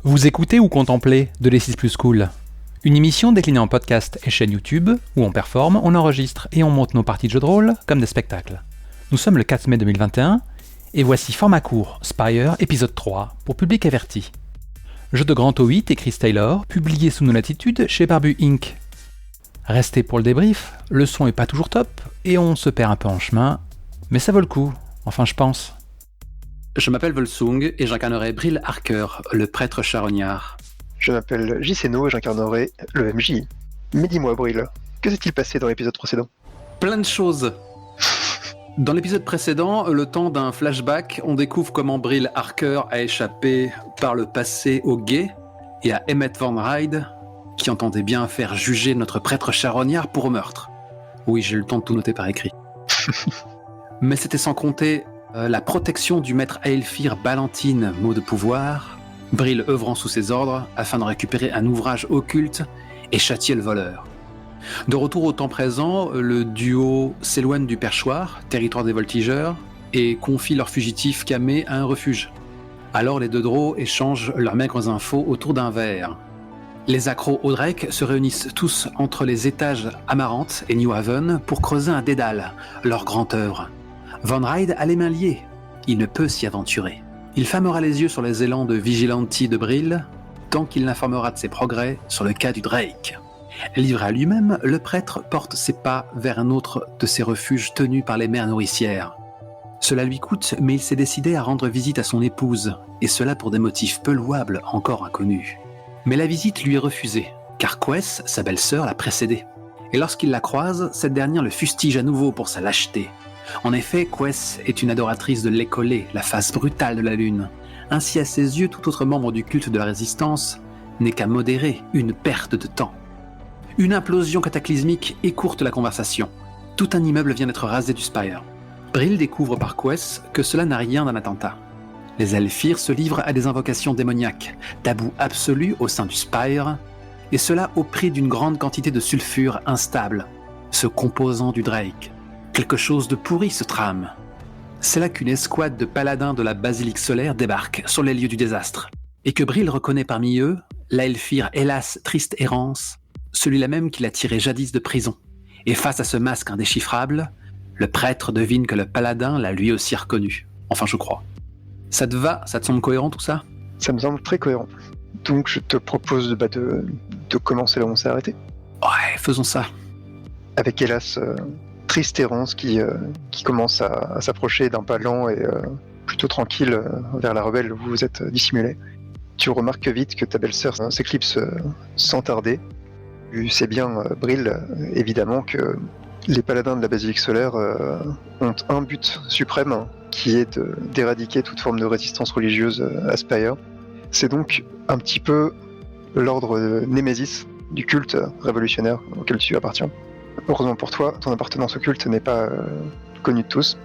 Vous écoutez ou contemplez de l'E6 Plus Cool, une émission déclinée en podcast et chaîne YouTube où on performe, on enregistre et on monte nos parties de jeux de rôle comme des spectacles. Nous sommes le 4 mai 2021 et voici format court, Spire, épisode 3, pour public averti. Jeu de Grand O8 et Chris Taylor, publié sous nos latitudes chez Barbu Inc. Restez pour le débrief, le son est pas toujours top et on se perd un peu en chemin, mais ça vaut le coup, enfin je pense. Je m'appelle Volsung et j'incarnerai Brill Harker, le prêtre charognard. Je m'appelle Jceno et j'incarnerai le MJ. Mais dis-moi, Brill, que s'est-il passé dans l'épisode précédent ? Plein de choses. Dans l'épisode précédent, le temps d'un flashback, on découvre comment Brill Harker a échappé par le passé au guet et à Emmett Van Ride, qui entendait bien faire juger notre prêtre charognard pour meurtre. Oui, j'ai eu le temps de tout noter par écrit. Mais c'était sans compter la protection du maître Aelfir Ballantine, mot de pouvoir, Brill œuvrant sous ses ordres afin de récupérer un ouvrage occulte et châtier le voleur. De retour au temps présent, le duo s'éloigne du perchoir, territoire des voltigeurs, et confie leur fugitif Camé à un refuge. Alors les deux drôles échangent leurs maigres infos autour d'un verre. Les accros au Drake se réunissent tous entre les étages Amarante et New Haven pour creuser un dédale, leur grande œuvre. Van Ride a les mains liées, il ne peut s'y aventurer. Il fermera les yeux sur les élans de vigilanti de Brill, tant qu'il l'informera de ses progrès sur le cas du Drake. Livré à lui-même, le prêtre porte ses pas vers un autre de ses refuges tenus par les mères nourricières. Cela lui coûte, mais il s'est décidé à rendre visite à son épouse, et cela pour des motifs peu louables encore inconnus. Mais la visite lui est refusée, car Quess, sa belle-sœur, l'a précédée. Et lorsqu'il la croise, cette dernière le fustige à nouveau pour sa lâcheté. En effet, Quess est une adoratrice de l'écolé, la face brutale de la lune. Ainsi, à ses yeux, tout autre membre du culte de la résistance n'est qu'à modérer une perte de temps. Une implosion cataclysmique écourte la conversation. Tout un immeuble vient d'être rasé du Spire. Brill découvre par Quess que cela n'a rien d'un attentat. Les Aelfir se livrent à des invocations démoniaques, tabou absolu au sein du Spire, et cela au prix d'une grande quantité de sulfure instable, ce composant du Drake. Quelque chose de pourri se trame. C'est là qu'une escouade de paladins de la basilique solaire débarque sur les lieux du désastre, et que Brill reconnaît parmi eux l'Aelfir, hélas, triste errance, celui-là même qui l'a tiré jadis de prison. Et face à ce masque indéchiffrable, le prêtre devine que le paladin l'a lui aussi reconnu. Enfin, je crois. Ça te va ? Ça te semble cohérent tout ça ? Ça me semble très cohérent. Donc je te propose de commencer là où on s'est arrêté. Ouais, faisons ça. Avec hélas, triste errance qui commence à s'approcher d'un pas lent et plutôt tranquille vers la rebelle où vous vous êtes dissimulé. Tu remarques vite que ta belle-sœur s'éclipse sans tarder. Tu sais bien, Brill, évidemment, que les paladins de la basilique solaire ont un but suprême qui est d'éradiquer toute forme de résistance religieuse à Spire. C'est donc un petit peu l'ordre Némésis du culte révolutionnaire auquel tu appartiens. Heureusement pour toi, ton appartenance au culte n'est pas connue de tous,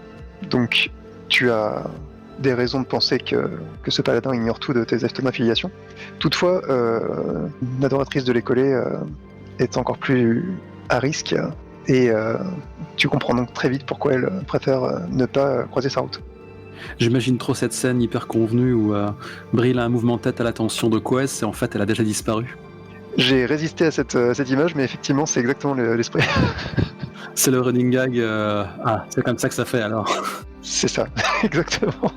donc tu as des raisons de penser que ce paladin ignore tout de ton affiliation. Toutefois, une adoratrice de l'écolé est encore plus à risque, et tu comprends donc très vite pourquoi elle préfère ne pas croiser sa route. J'imagine trop cette scène hyper convenue où Brill a un mouvement de tête à l'attention de Quess et en fait elle a déjà disparu. J'ai résisté à cette image, mais effectivement c'est exactement l'esprit. C'est le running gag, c'est comme ça que ça fait alors. C'est ça, exactement.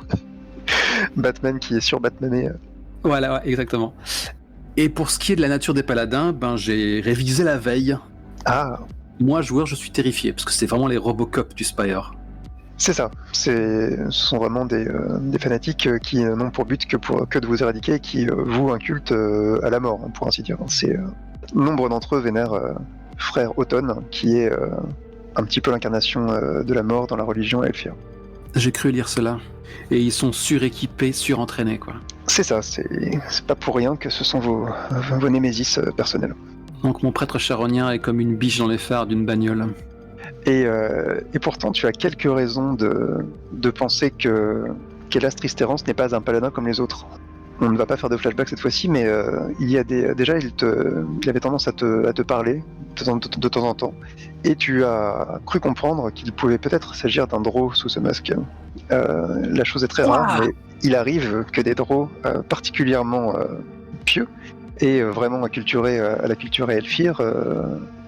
Batman qui est sur Batmané. Voilà, ouais, exactement. Et pour ce qui est de la nature des paladins, j'ai révisé la veille. Ah. Moi, joueur, je suis terrifié, parce que c'est vraiment les Robocop du Spire. C'est ça, ce sont vraiment des fanatiques qui n'ont pour but que de vous éradiquer et qui vouent un culte à la mort, pour ainsi dire. Nombre d'entre eux vénèrent Frère Automne, qui est un petit peu l'incarnation de la mort dans la religion Aelfir. J'ai cru lire cela. Et ils sont suréquipés, surentraînés, quoi. C'est ça, c'est pas pour rien que ce sont vos némésis personnels. Donc mon prêtre charognard est comme une biche dans les phares d'une bagnole. Et pourtant, tu as quelques raisons de penser qu'Hélas Tristérance n'est pas un paladin comme les autres. On ne va pas faire de flashback cette fois-ci, mais il y a déjà, il avait tendance à te parler de temps en temps, et tu as cru comprendre qu'il pouvait peut-être s'agir d'un draw sous ce masque. La chose est très rare, mais il arrive que des draws particulièrement pieux et vraiment acculturés à la culture elfire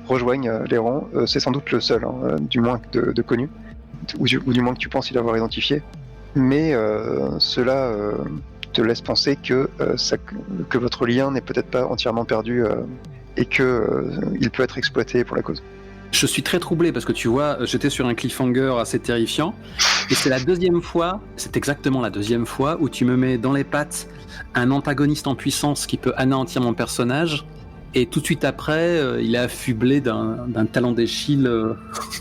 rejoignent les rangs. C'est sans doute le seul, du moins de connu, ou du moins que tu penses y l'avoir identifié. Mais cela te laisse penser que votre lien n'est peut-être pas entièrement perdu et qu'il peut être exploité pour la cause. Je suis très troublé parce que tu vois, j'étais sur un cliffhanger assez terrifiant et c'est exactement la deuxième fois où tu me mets dans les pattes un antagoniste en puissance qui peut anéantir mon personnage et tout de suite après, il est affublé d'un talon d'Achille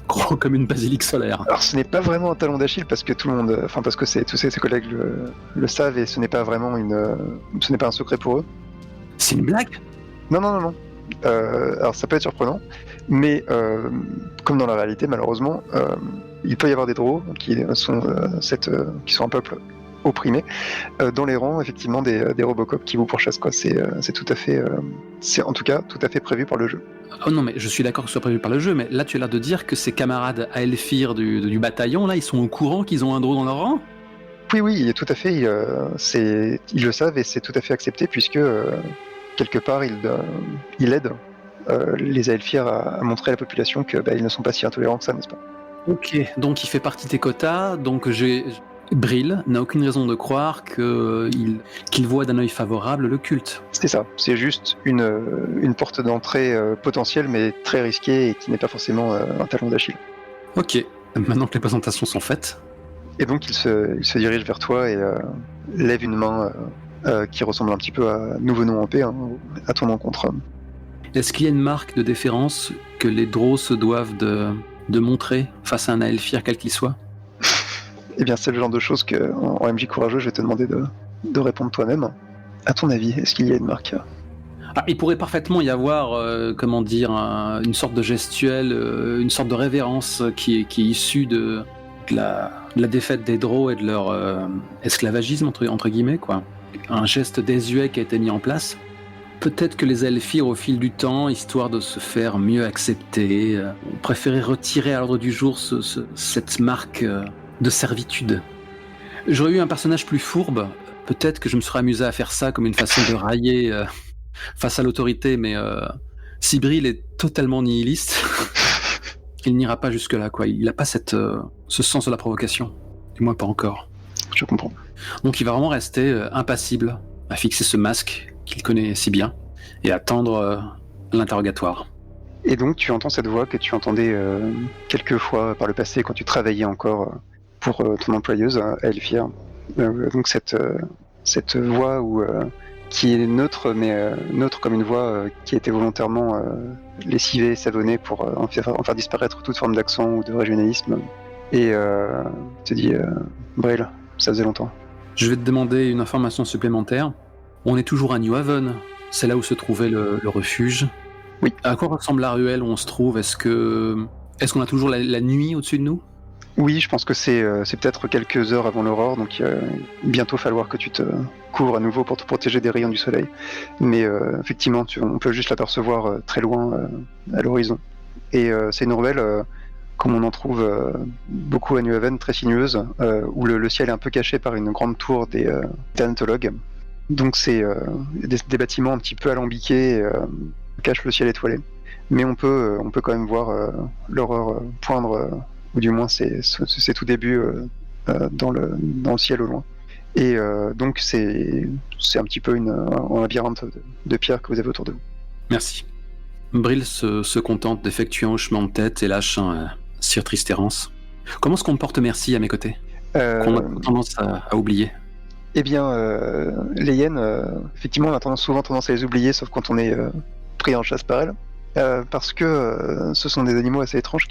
gros comme une basilique solaire. Alors ce n'est pas vraiment un talon d'Achille parce que parce que tous ses collègues le savent et ce n'est pas vraiment ce n'est pas un secret pour eux. C'est une blague ? Non. Alors ça peut être surprenant, mais comme dans la réalité, malheureusement, il peut y avoir des Drow qui sont un peuple opprimé dans les rangs, effectivement, des Robocop qui vous pourchassent, quoi. C'est tout à fait, c'est en tout cas tout à fait prévu par le jeu. Oh non, mais je suis d'accord que ce soit prévu par le jeu, mais là tu as l'air de dire que ces camarades à Elfir du bataillon, là, ils sont au courant qu'ils ont un Drow dans leur rang ? Oui, tout à fait. Ils le savent et c'est tout à fait accepté puisque quelque part, il aide les Elfir à montrer à la population que ils ne sont pas si intolérants que ça, n'est-ce pas ? Ok, donc il fait partie de tes quotas, donc Brill n'a aucune raison de croire qu'il voit d'un œil favorable le culte. C'est ça, c'est juste une porte d'entrée potentielle mais très risquée et qui n'est pas forcément un talon d'Achille. Ok, maintenant que les présentations sont faites. Et donc il se dirige vers toi et lève une main qui ressemble un petit peu à Nous venons en paix, à ton encontre. Est-ce qu'il y a une marque de déférence que les Drow se doivent de montrer face à un Elfir quel qu'il soit ? Eh bien c'est le genre de choses qu'en MJ courageux je vais te demander de répondre toi-même. À ton avis, est-ce qu'il y a une marque ? Il pourrait parfaitement y avoir, une sorte de gestuelle, une sorte de révérence qui est issue de la défaite des Drow et de leur esclavagisme, entre guillemets, quoi. Un geste désuet qui a été mis en place. Peut-être que les Elfir, au fil du temps, histoire de se faire mieux accepter, ont préféré retirer à l'ordre du jour cette marque de servitude. J'aurais eu un personnage plus fourbe, peut-être que je me serais amusé à faire ça comme une façon de railler face à l'autorité, mais si Brill est totalement nihiliste, il n'ira pas jusque-là, quoi. Il n'a pas ce sens de la provocation, du moins pas encore. Je comprends. Donc il va vraiment rester impassible, à fixer ce masque qu'il connaît si bien, et attendre l'interrogatoire. Et donc tu entends cette voix que tu entendais quelques fois par le passé quand tu travaillais encore pour ton employeuse à Elfir. Donc cette voix qui est neutre, mais neutre comme une voix qui a été volontairement lessivée, savonnée pour en faire disparaître toute forme d'accent ou de régionalisme. Et te dit Brill, ça faisait longtemps. Je vais te demander une information supplémentaire. On est toujours à New Haven, c'est là où se trouvait le refuge. Oui. À quoi ressemble la ruelle où on se trouve ? Est-ce qu'on a toujours la nuit au-dessus de nous ? Oui, je pense que c'est peut-être quelques heures avant l'aurore, donc il va bientôt falloir que tu te couvres à nouveau pour te protéger des rayons du soleil. Mais effectivement, on peut juste l'apercevoir très loin à l'horizon. Et c'est une ruelle, comme on en trouve beaucoup à New Haven, très sinueuse, où le ciel est un peu caché par une grande tour des thanatologues. Donc c'est des bâtiments un petit peu alambiqués, cachent le ciel étoilé. Mais on peut quand même voir l'aurore poindre, ou du moins c'est tout début dans le ciel au loin. Et donc c'est un petit peu un labyrinthe de pierres que vous avez autour de vous. Merci. Brill se contente d'effectuer un hochement de tête et lâche un Sir Tristérance. Comment se comporte Merci à mes côtés ? Qu'on a tendance à oublier. Eh bien, les hyènes, effectivement, on a souvent tendance à les oublier, sauf quand on est pris en chasse par elles, parce que ce sont des animaux assez étranges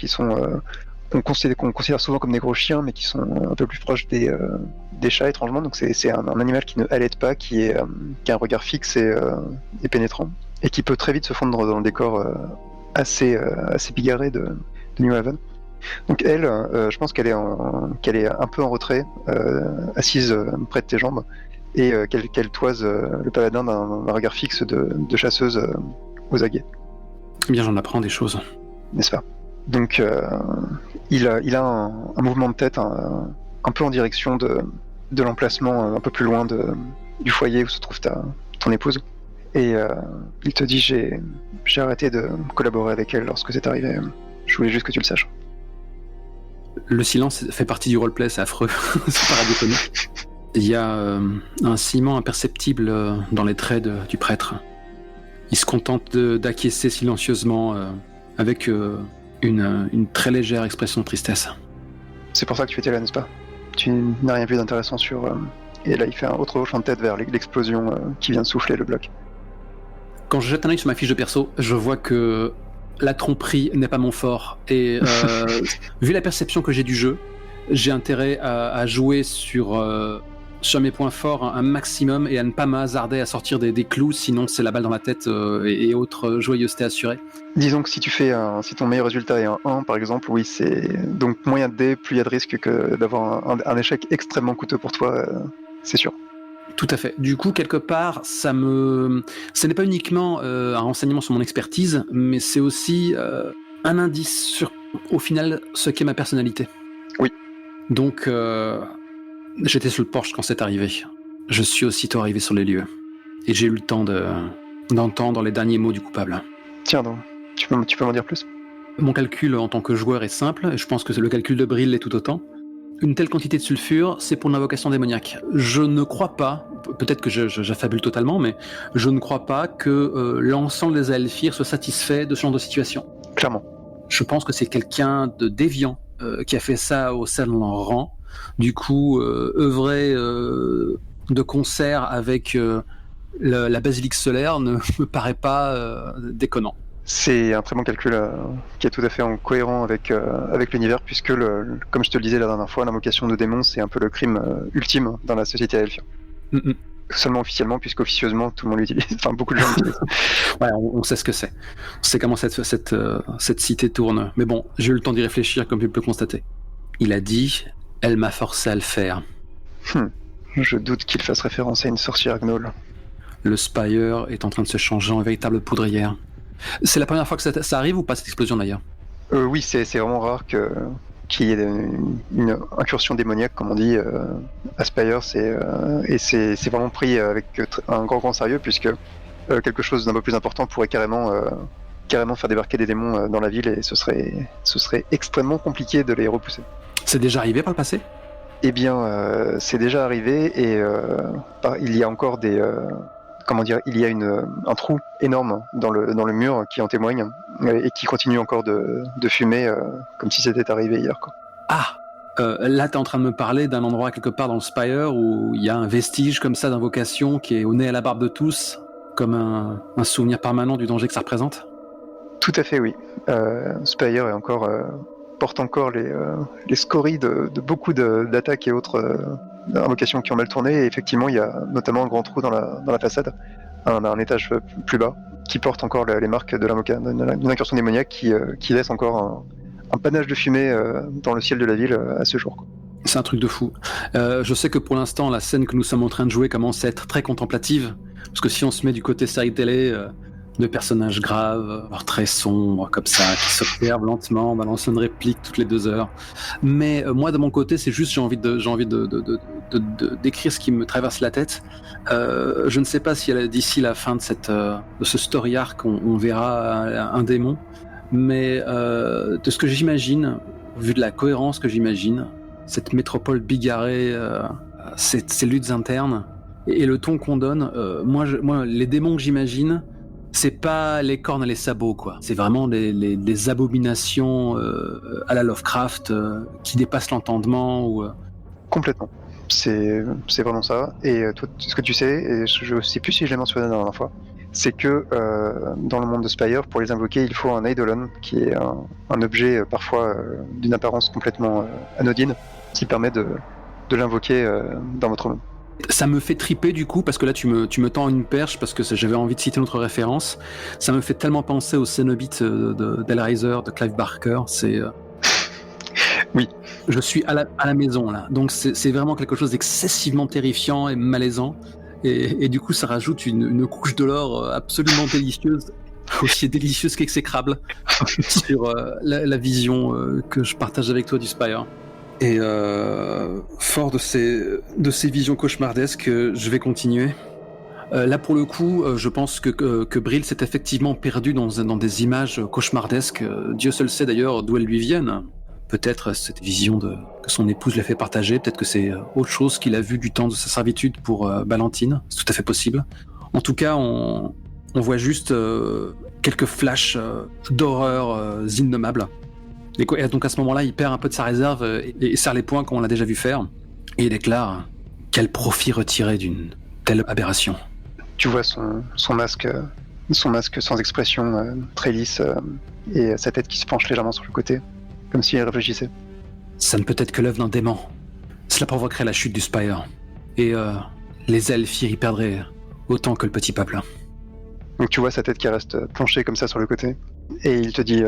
qu'on considère souvent comme des gros chiens, mais qui sont un peu plus proches des chats, étrangement. Donc c'est un animal qui ne halète pas, qui a un regard fixe et pénétrant, et qui peut très vite se fondre dans le décor assez bigarré de New Haven. Donc elle, je pense qu'elle est un peu en retrait, assise près de tes jambes, et qu'elle toise le paladin d'un regard fixe de chasseuse aux aguets. Eh bien, j'en apprends des choses. N'est-ce pas ? Donc il a un mouvement de tête un peu en direction de l'emplacement un peu plus loin du foyer où se trouve ton épouse. Et il te dit j'ai arrêté de collaborer avec elle lorsque c'est arrivé. Je voulais juste que tu le saches. Le silence fait partie du roleplay, c'est affreux. C'est pas radiophonique. Il y a un ciment imperceptible dans les traits du prêtre. Il se contente d'acquiescer silencieusement avec une très légère expression de tristesse. C'est pour ça que tu étais là, n'est-ce pas? Tu n'as rien vu d'intéressant sur... Et là, il fait un autre hochement de tête vers l'explosion qui vient de souffler le bloc. Quand je jette un œil sur ma fiche de perso, je vois que la tromperie n'est pas mon fort. Et vu la perception que j'ai du jeu, j'ai intérêt à jouer sur mes points forts un maximum et à ne pas m'hasarder à sortir des clous, sinon c'est la balle dans la tête et autres joyeuseté assurée. Disons que si ton meilleur résultat est un 1 par exemple, oui, c'est donc moins il y a de dés, plus il y a de risques que d'avoir un échec extrêmement coûteux pour toi, c'est sûr. Tout à fait. Du coup, quelque part, ce n'est pas uniquement un renseignement sur mon expertise, mais c'est aussi un indice sur, au final, ce qu'est ma personnalité. Oui. Donc, j'étais sur le porche quand c'est arrivé. Je suis aussitôt arrivé sur les lieux. Et j'ai eu le temps d'entendre les derniers mots du coupable. Tiens donc, tu peux m'en dire plus? Mon calcul en tant que joueur est simple, et je pense que le calcul de Brill l'est tout autant. Une telle quantité de sulfure, c'est pour une invocation démoniaque. Je ne crois pas, peut-être que j'affabule totalement, mais je ne crois pas que l'ensemble des Aelfir soit satisfait de ce genre de situation. Clairement. Je pense que c'est quelqu'un de déviant qui a fait ça au sein de leur rang. Du coup, œuvrer de concert avec la basilique solaire ne me paraît pas déconnant. C'est un très bon calcul qui est tout à fait en cohérent avec l'univers, puisque, comme je te le disais la dernière fois, l'invocation de démons, c'est un peu le crime ultime dans la société Aelfir. Seulement officiellement, puisqu'officieusement, tout le monde l'utilise. Enfin, beaucoup de gens l'utilisent. Ouais, on sait ce que c'est. On sait comment cette cité tourne. Mais bon, j'ai eu le temps d'y réfléchir, comme tu peux le constater. Il a dit « Elle m'a forcé à le faire ». Je doute qu'il fasse référence à une sorcière gnoll. Le Spire est en train de se changer en véritable poudrière. C'est la première fois que ça arrive ou pas, cette explosion d'ailleurs? Oui, c'est vraiment rare qu'il y ait une incursion démoniaque, comme on dit, à Spire, et c'est vraiment pris avec un grand sérieux, puisque quelque chose d'un peu plus important pourrait carrément faire débarquer des démons dans la ville, et ce serait extrêmement compliqué de les repousser. C'est déjà arrivé par le passé? Eh bien, c'est déjà arrivé, et il y a encore il y a un trou énorme dans le mur qui en témoigne, et qui continue encore de fumer comme si c'était arrivé hier, quoi. Ah, là t'es en train de me parler d'un endroit quelque part dans le Spire où il y a un vestige comme ça d'invocation qui est au nez à la barbe de tous, comme un souvenir permanent du danger que ça représente? Tout à fait, oui. Spire porte encore les scories de beaucoup d'attaques et autres invocations qui ont mal tourné, et effectivement il y a notamment un grand trou dans la façade, un étage plus bas, qui porte encore les marques d'une incursion démoniaque qui laisse encore un panache de fumée dans le ciel de la ville à ce jour, quoi. C'est un truc de fou. Je sais que pour l'instant la scène que nous sommes en train de jouer commence à être très contemplative, parce que si on se met du côté série télé, de personnages graves, très sombres comme ça, qui s'observent lentement, balancent une réplique toutes les 2 heures. Mais moi de mon côté, c'est juste j'ai envie de décrire ce qui me traverse la tête. Je ne sais pas si d'ici la fin de ce story arc on verra un démon, mais de ce que j'imagine, vu de la cohérence que j'imagine, cette métropole bigarrée, ces luttes internes et le ton qu'on donne, moi les démons que j'imagine, c'est pas les cornes et les sabots, quoi. C'est vraiment des abominations à la Lovecraft qui dépassent l'entendement. Complètement. C'est vraiment ça. Et toi, ce que tu sais, et je sais plus si je l'ai mentionné la dernière fois, c'est que dans le monde de Spire, pour les invoquer, il faut un Eidolon, qui est un objet parfois d'une apparence complètement anodine, qui permet de l'invoquer dans votre monde. Ça me fait triper du coup, parce que là tu me tends une perche, parce que j'avais envie de citer notre référence. Ça me fait tellement penser au Cenobit d'Hellraiser, de Clive Barker. C'est oui. Je suis à la maison là, donc c'est vraiment quelque chose d'excessivement terrifiant et malaisant, et du coup ça rajoute une couche de l'or absolument délicieuse, aussi délicieuse qu'exécrable, sur la vision que je partage avec toi du Spire. Et fort de ces visions cauchemardesques, je vais continuer. Là, pour le coup, je pense que Brill s'est effectivement perdu dans des images cauchemardesques. Dieu seul sait d'ailleurs d'où elles lui viennent. Peut-être cette vision que son épouse lui a fait partager, peut-être que c'est autre chose qu'il a vu du temps de sa servitude pour Valentine, c'est tout à fait possible. En tout cas, on voit juste quelques flashs d'horreurs innommables. Et donc à ce moment-là, il perd un peu de sa réserve et serre les poings comme on l'a déjà vu faire. Et il déclare « Quel profit retirer d'une telle aberration ?» Tu vois son masque sans expression, très lisse, et sa tête qui se penche légèrement sur le côté, comme s'il réfléchissait. Ça ne peut être que l'œuvre d'un démon. Cela provoquerait la chute du Spire. Et les elfes y perdraient autant que le petit peuple. Donc tu vois sa tête qui reste penchée comme ça sur le côté, et il te dit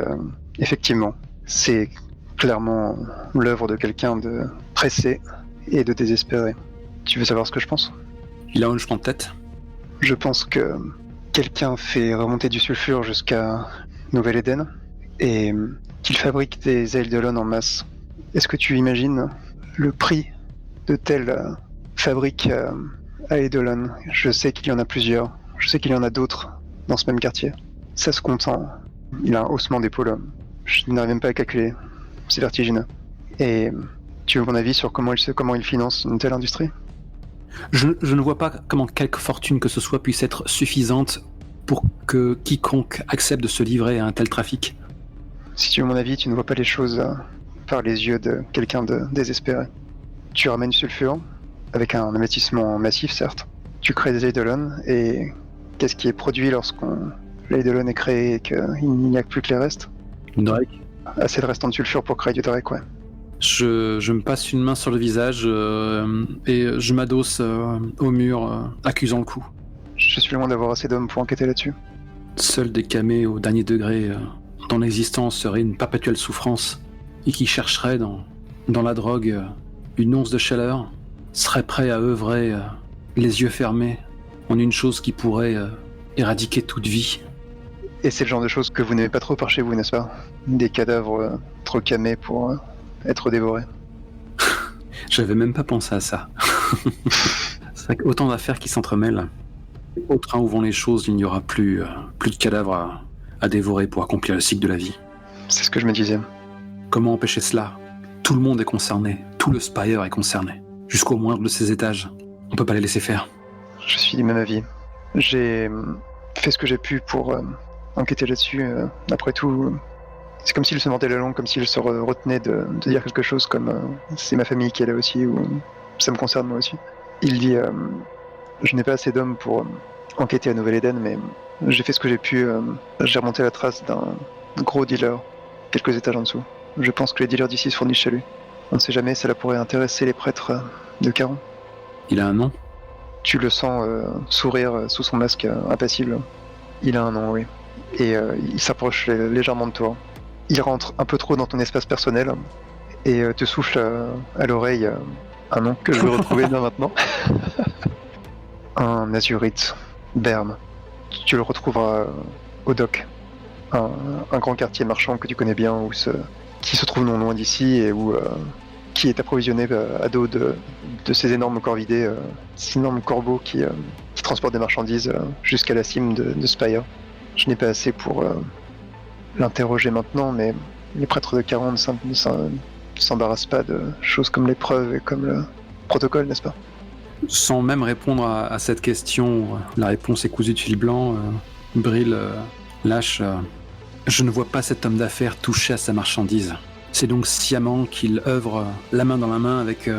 effectivement, c'est clairement l'œuvre de quelqu'un de pressé et de désespéré. Tu veux savoir ce que je pense ? Il a un hochement de tête. Je pense que quelqu'un fait remonter du sulfure jusqu'à Nouvelle-Éden et qu'il fabrique des Eidolon en masse. Est-ce que tu imagines le prix de telle fabrique à Eidolon ? Je sais qu'il y en a plusieurs. Je sais qu'il y en a d'autres dans ce même quartier. Ça se compte en... Il a un haussement d'épaule. Je n'arrive même pas à calculer. C'est vertigineux. Et tu veux mon avis sur comment il finance une telle industrie ? Je ne vois pas comment quelque fortune que ce soit puisse être suffisante pour que quiconque accepte de se livrer à un tel trafic. Si tu veux mon avis, tu ne vois pas les choses par les yeux de quelqu'un de désespéré. Tu ramènes du sulfure, avec un investissement massif certes. Tu crées des Eidolon, et qu'est-ce qui est produit lorsqu'on l'Eidolon est créé et qu'il n'y a plus que les restes ? Drake. Assez de restants de sulfure pour créer du Drake, ouais. Je me passe une main sur le visage et je m'adosse au mur, accusant le coup. Je suis loin d'avoir assez d'hommes pour enquêter là-dessus. Seuls des camés au dernier degré dont l'existence serait une perpétuelle souffrance et qui chercheraient dans la drogue une once de chaleur, seraient prêts à œuvrer les yeux fermés en une chose qui pourrait éradiquer toute vie. Et c'est le genre de choses que vous n'aimez pas trop par chez vous, n'est-ce pas ? Des cadavres trop camés pour être dévorés. J'avais même pas pensé à ça. C'est vrai qu'autant d'affaires qui s'entremêlent. Au train où vont les choses, il n'y aura plus de cadavres à dévorer pour accomplir le cycle de la vie. C'est ce que je me disais. Comment empêcher cela ? Tout le monde est concerné, tout le Spire est concerné. Jusqu'au moindre de ces étages, on peut pas les laisser faire. Je suis du même avis. J'ai fait ce que j'ai pu pour enquêter là-dessus. Après tout, c'est comme s'il se mordait la langue, comme s'il se retenait de dire quelque chose comme c'est ma famille qui est là aussi, ou ça me concerne moi aussi. Il dit je n'ai pas assez d'hommes pour enquêter à Nouvelle-Éden, mais j'ai fait ce que j'ai pu. J'ai remonté la trace d'un gros dealer, quelques étages en dessous. Je pense que les dealers d'ici se fournissent chez lui. On ne sait jamais, cela pourrait intéresser les prêtres de Caron. Il a un nom ? Tu le sens sourire sous son masque impassible. Il a un nom, oui. Et il s'approche légèrement de toi. Il rentre un peu trop dans ton espace personnel et te souffle à l'oreille un nom que je vais retrouver bien maintenant. Un azurite, Berne. Tu le retrouveras au dock. Un grand quartier marchand que tu connais bien, qui se trouve non loin d'ici et qui est approvisionné à dos de ces énormes corvidés, ces énormes corbeaux qui transportent des marchandises jusqu'à la cime de Spire. Je n'ai pas assez pour l'interroger maintenant, mais les prêtres de Caron ne s'embarrassent pas de choses comme les preuves et comme le protocole, n'est-ce pas ? Sans même répondre à cette question, la réponse est cousue de fil blanc. Brill lâche. Je ne vois pas cet homme d'affaires toucher à sa marchandise. C'est donc sciemment qu'il œuvre la main dans la main avec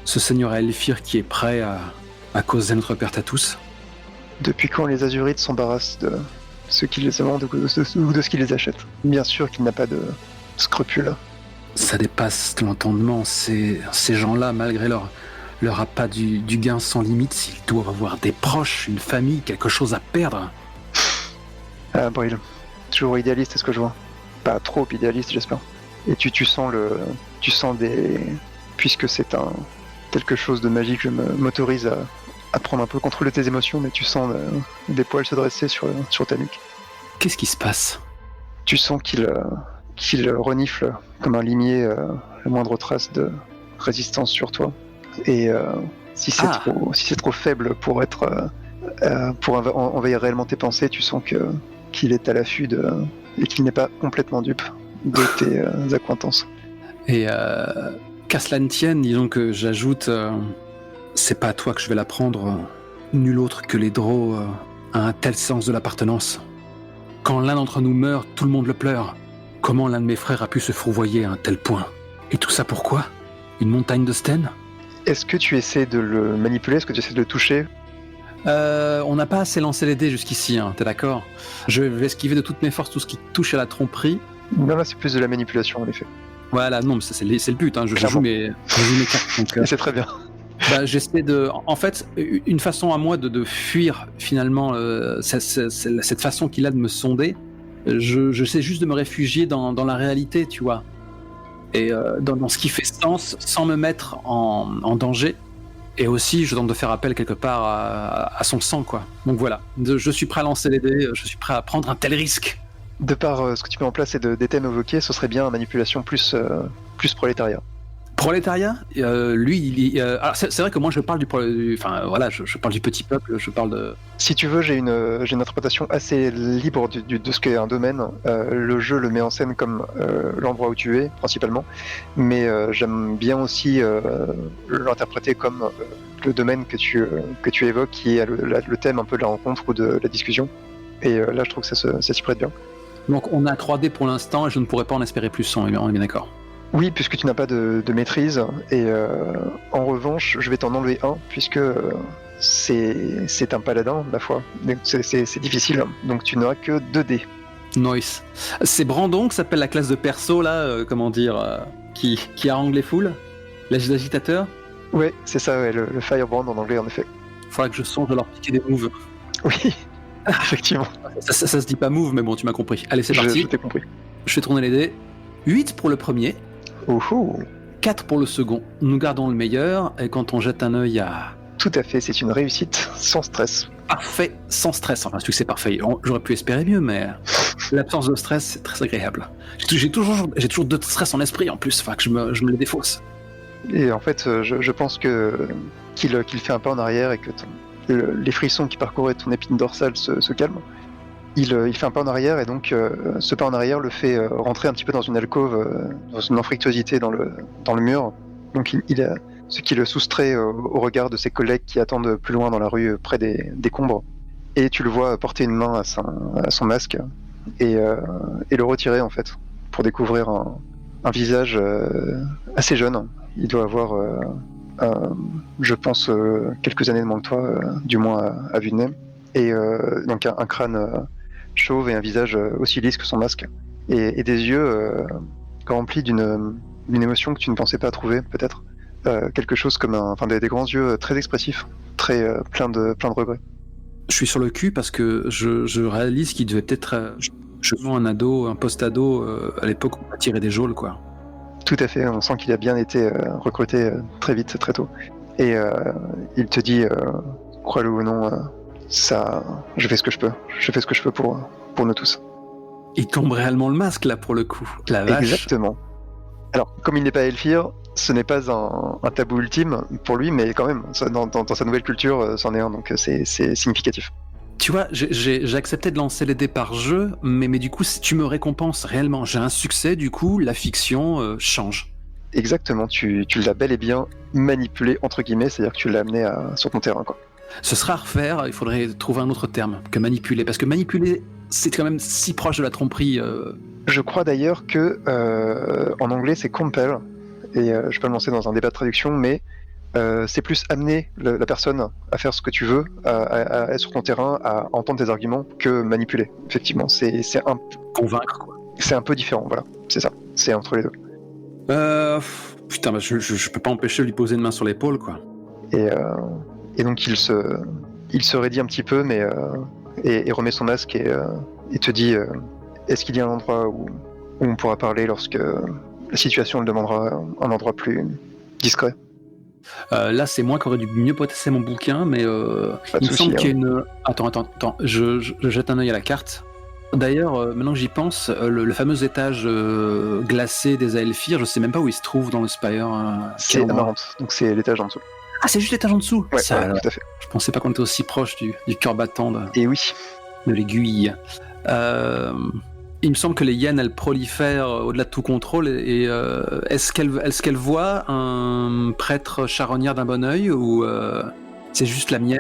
ce seigneur Elfir qui est prêt à causer notre perte à tous. Depuis quand les Azurites s'embarrassent de ceux qui les vendent ou de ce qui les achètent ? Bien sûr qu'il n'a pas de scrupules. Ça dépasse l'entendement. Ces gens-là, malgré leur appât du gain sans limite, s'ils doivent avoir des proches, une famille, quelque chose à perdre. Ah, Brill. Toujours idéaliste, est-ce que je vois ? Pas trop idéaliste, j'espère. Et tu sens des... Puisque c'est quelque chose de magique, je m'autorise à prendre un peu le contrôle de tes émotions, mais tu sens des poils se dresser sur ta nuque. Qu'est-ce qui se passe ? Tu sens qu'il renifle comme un limier la moindre trace de résistance sur toi. Et si c'est trop faible pour être Pour envahir réellement tes pensées, tu sens qu'il est à l'affût et qu'il n'est pas complètement dupe de tes accointances. Et qu'à cela ne tienne, disons que j'ajoute, c'est pas à toi que je vais l'apprendre, nul autre que les Drow a un tel sens de l'appartenance. Quand l'un d'entre nous meurt, tout le monde le pleure. Comment l'un de mes frères a pu se fourvoyer à un tel point? Et tout ça pourquoi? Une montagne de Sten? Est-ce que tu essaies de le manipuler? Est-ce que tu essaies de le toucher? On n'a pas assez lancé les dés jusqu'ici, hein, t'es d'accord? Je vais esquiver de toutes mes forces tout ce qui touche à la tromperie. Non, là c'est plus de la manipulation en effet. Voilà, non, mais ça, c'est le but, hein. Je joue mes cartes. Donc, Et c'est très bien. j'essaie de... En fait, une façon à moi de fuir finalement cette façon qu'il a de me sonder, je sais juste de me réfugier dans la réalité, tu vois. Et dans ce qui fait sens, sans me mettre en danger. Et aussi, je tente de faire appel quelque part à son sang, quoi. Donc voilà, je suis prêt à lancer les dés, je suis prêt à prendre un tel risque. De par ce que tu mets en place et des thèmes évoqués, ce serait bien manipulation plus prolétariat. Prolétariat, lui, alors c'est vrai que moi je parle enfin voilà, je parle du petit peuple, je parle de... Si tu veux, j'ai une interprétation assez libre de ce qu'est un domaine. Le jeu le met en scène comme l'endroit où tu es, principalement, mais j'aime bien aussi l'interpréter comme le domaine que tu évoques, qui est le thème un peu de la rencontre ou de la discussion. Et là, je trouve que ça s'y prête bien. Donc on a 3D pour l'instant et je ne pourrais pas en espérer plus, on est bien d'accord. Oui, puisque tu n'as pas de maîtrise, et en revanche, je vais t'en enlever un, puisque c'est un paladin, ma foi. C'est difficile, donc tu n'auras que 2 dés. Nice. C'est Brandon qui s'appelle la classe de perso, là, qui harangue les foules? L'agitateur? Ouais, c'est ça, ouais, le Firebrand en anglais, en effet. Faudra que je songe à leur piquer des moves. Oui, effectivement. Ça se dit pas move, mais bon, tu m'as compris. Allez, c'est parti. Je t'ai compris. Je fais tourner les dés. 8 pour le premier. Ouhou. 4 pour le second. Nous gardons le meilleur, et quand on jette un œil à... Tout à fait, c'est une réussite sans stress. Parfait, sans stress. Enfin, succès parfait. J'aurais pu espérer mieux, mais l'absence de stress, c'est très agréable. J'ai toujours de stress en esprit, en plus, enfin, que je me le défausse. Et en fait, je pense qu'il fait un pas en arrière et que les frissons qui parcouraient ton épine dorsale se calment. Il fait un pas en arrière, et donc ce pas en arrière le fait rentrer un petit peu dans une alcôve, dans une anfractuosité dans le mur. Donc ce qui le soustrait au regard de ses collègues qui attendent plus loin dans la rue, près des combres. Et tu le vois porter une main à son masque et le retirer, en fait, pour découvrir un visage assez jeune. Il doit avoir, je pense, quelques années de moins que toi, du moins à vue de nez. Et donc un crâne chauve et un visage aussi lisse que son masque. Et des yeux remplis d'une émotion que tu ne pensais pas trouver, peut-être. Quelque chose comme des grands yeux très expressifs, très plein de regrets. Je suis sur le cul parce que je réalise qu'il devait peut-être un post-ado à l'époque où on tirait des geôles, quoi. Tout à fait, on sent qu'il a bien été recruté très vite, très tôt. Et il te dit, crois-le ou non, je fais ce que je peux. Je fais ce que je peux pour nous tous. Il tombe réellement le masque, là, pour le coup. La vache. Exactement. Alors, comme il n'est pas Elfir, ce n'est pas un tabou ultime pour lui, mais quand même, dans sa nouvelle culture, c'en est un, donc c'est significatif. Tu vois, j'ai accepté de lancer les dés par jeu, mais du coup, si tu me récompenses réellement, j'ai un succès, du coup, la fiction change. Exactement, tu l'as bel et bien manipulé, entre guillemets, c'est-à-dire que tu l'as amené sur ton terrain, quoi. Ce sera à refaire, il faudrait trouver un autre terme que manipuler, parce que manipuler, c'est quand même si proche de la tromperie. Je crois d'ailleurs que en anglais c'est compel, et je peux me lancer dans un débat de traduction, mais c'est plus amener la personne à faire ce que tu veux, à être sur ton terrain, à entendre tes arguments, que manipuler. Effectivement, c'est un... Convaincre, quoi. C'est un peu différent, voilà, c'est ça, c'est entre les deux. Putain, je peux pas empêcher de lui poser une main sur l'épaule, quoi. Et donc il se raidit un petit peu, mais et remet son masque et te dit est-ce qu'il y a un endroit où on pourra parler lorsque la situation le demandera, un endroit plus discret? Là, c'est moi qui aurais dû mieux potasser mon bouquin, mais il me semble qu'il y a une... Attends, je jette un œil à la carte. D'ailleurs, maintenant que j'y pense, le fameux étage glacé des Aelfir, je sais même pas où il se trouve dans le Spire. C'est Amarante, donc c'est l'étage en dessous. Ah, c'est juste l'étage en dessous. Ouais, Ça, tout à fait. je pensais pas qu'on était aussi proche du cœur battant Et oui. de l'aiguille. Il me semble que les hyènes, elles prolifèrent au-delà de tout contrôle. Et est-ce qu'elles voient un prêtre charognard d'un bon œil ou c'est juste la mienne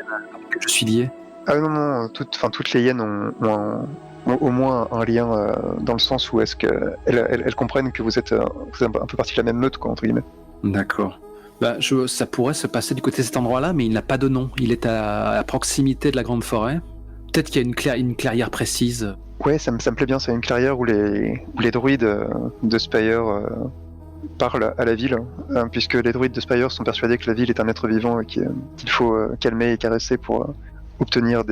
que je suis lié? Ah non, toutes les hyènes ont au moins un lien dans le sens où est-ce qu'elles comprennent que vous êtes un peu partie de la même meute, quoi, entre guillemets. D'accord. Ça pourrait se passer du côté de cet endroit-là, mais il n'a pas de nom. Il est à proximité de la grande forêt. Peut-être qu'il y a une clairière précise. Ouais, ça me plaît bien, c'est une clairière où les druides de Spire parlent à la ville, puisque les druides de Spire sont persuadés que la ville est un être vivant et qu'il faut calmer et caresser pour obtenir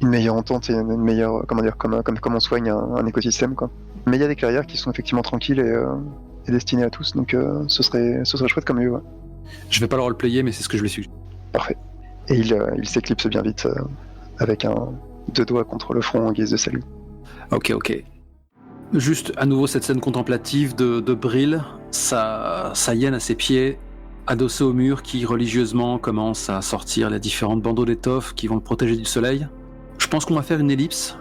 une meilleure entente et une meilleure, comme on soigne un écosystème, quoi. Mais il y a des clairières qui sont effectivement tranquilles et destinées à tous, donc ce serait chouette comme lieu. Ouais. Je vais pas le roleplayer, mais c'est ce que je lui suggère. Parfait. Et il s'éclipse bien vite avec deux doigts contre le front en guise de salut. Ok. Juste à nouveau cette scène contemplative de Brill, sa hyène à ses pieds, adossée au mur qui religieusement commence à sortir les différentes bandeaux d'étoffe qui vont le protéger du soleil. Je pense qu'on va faire une ellipse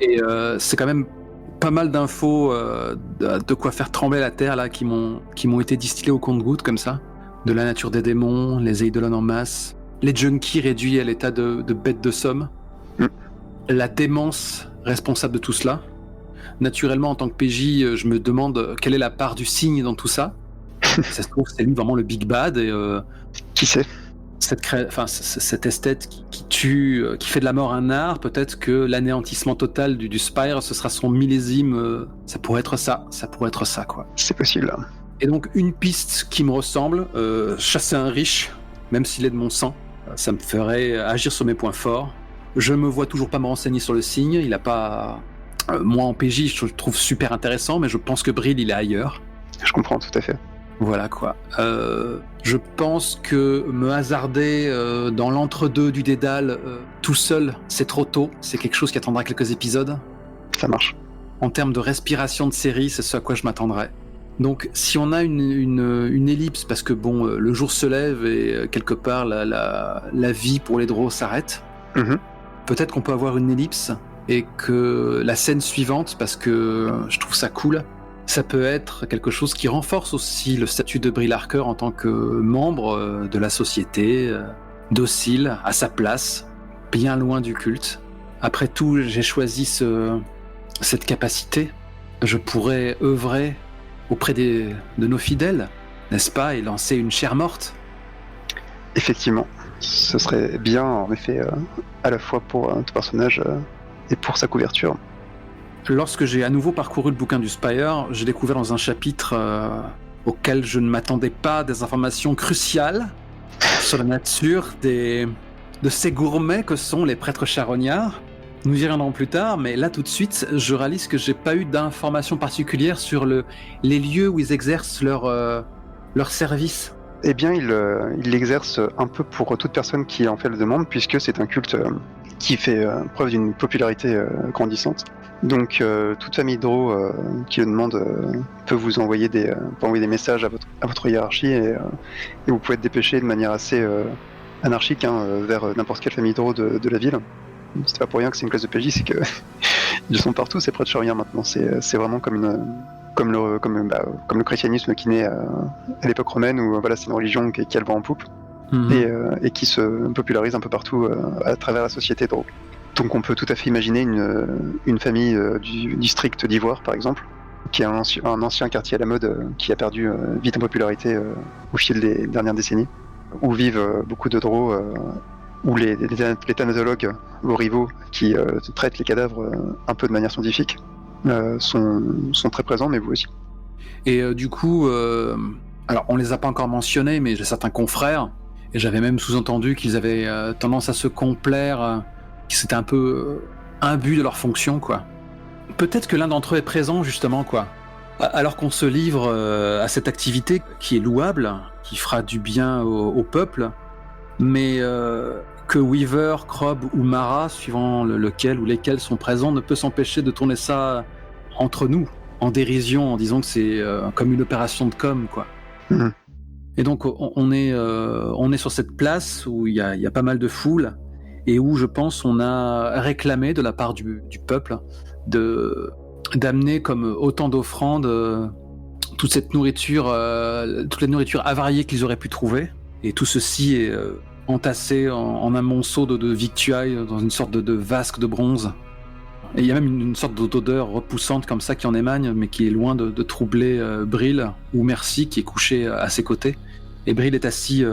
et c'est quand même pas mal d'infos de quoi faire trembler la terre là qui m'ont été distillées au compte-gouttes comme ça. De la nature des démons, les eidolons en masse, les junkies réduits à l'état de bêtes de somme, la démence responsable de tout cela. Naturellement, en tant que PJ, je me demande quelle est la part du cygne dans tout ça. Ça se trouve, c'est lui vraiment le big bad et qui sait. Cette esthète qui tue, qui fait de la mort un art. Peut-être que l'anéantissement total du Spire, ce sera son millésime. Ça pourrait être ça, quoi. C'est possible. Et donc une piste qui me ressemble, chasser un riche, même s'il est de mon sang, ça me ferait agir sur mes points forts. Je me vois toujours pas me renseigner sur le signe, il a pas... moi en PJ, je le trouve super intéressant, mais je pense que Brill, il est ailleurs. Je comprends tout à fait. Voilà quoi. Je pense que me hasarder dans l'entre-deux du dédale tout seul, c'est trop tôt. C'est quelque chose qui attendra quelques épisodes. Ça marche. En termes de respiration de série, c'est ce à quoi je m'attendrais. Donc si on a une ellipse, parce que bon, le jour se lève et quelque part la vie pour les drôles s'arrête, peut-être qu'on peut avoir une ellipse et que la scène suivante, parce que je trouve ça cool, ça peut être quelque chose qui renforce aussi le statut de Brill Harker en tant que membre de la société, docile, à sa place, bien loin du culte. Après tout, j'ai choisi cette capacité. Je pourrais œuvrer auprès de nos fidèles, n'est-ce pas, et lancer une chair morte. Effectivement, ce serait bien, en effet, à la fois pour ton personnage et pour sa couverture. Lorsque j'ai à nouveau parcouru le bouquin du Spire, j'ai découvert dans un chapitre auquel je ne m'attendais pas des informations cruciales sur la nature de ces gourmets que sont les prêtres charognards. Nous y reviendrons plus tard, mais là tout de suite, je réalise que j'ai pas eu d'informations particulières sur les lieux où ils exercent leur service. Eh bien, il l'exerce un peu pour toute personne qui en fait le demande, puisque c'est un culte qui fait preuve d'une popularité grandissante. Donc, toute famille Drow qui le demande peut vous envoyer des messages à votre hiérarchie et vous pouvez être dépêché de manière assez anarchique vers n'importe quelle famille Drow de la ville. C'est pas pour rien que c'est une classe de PJ, c'est que ils sont partout, ces prêtres charognards maintenant. C'est vraiment comme le christianisme qui naît à l'époque romaine, où voilà, c'est une religion qui a le vent en poupe et qui se popularise un peu partout à travers la société Drow. Donc on peut tout à fait imaginer une famille du district d'Ivoire, par exemple, qui est un ancien quartier à la mode qui a perdu vite en popularité au fil des dernières décennies, où vivent beaucoup de Drow, où les thanatologues, vos rivaux, qui traitent les cadavres un peu de manière scientifique, sont très présents, mais vous aussi. Et du coup, alors on les a pas encore mentionnés, mais j'ai certains confrères, et j'avais même sous-entendu qu'ils avaient tendance à se complaire, que c'était un peu imbu de leur fonction, quoi. Peut-être que l'un d'entre eux est présent, justement, quoi. Alors qu'on se livre à cette activité qui est louable, qui fera du bien au peuple, mais que Weaver, Krob ou Mara, suivant lequel ou lesquels sont présents, ne peut s'empêcher de tourner ça entre nous, en dérision, en disant que c'est comme une opération de com', quoi. Et donc on est sur cette place où il y a pas mal de foule et où je pense on a réclamé de la part du peuple d'amener comme autant d'offrandes toute cette nourriture, toute la nourriture avariée qu'ils auraient pu trouver. Et tout ceci est entassé en un monceau de victuailles dans une sorte de vasque de bronze. Et il y a même une sorte d'odeur repoussante comme ça qui en émane, mais qui est loin de troubler Brill ou Mercy qui est couché à ses côtés. Et Brill est assis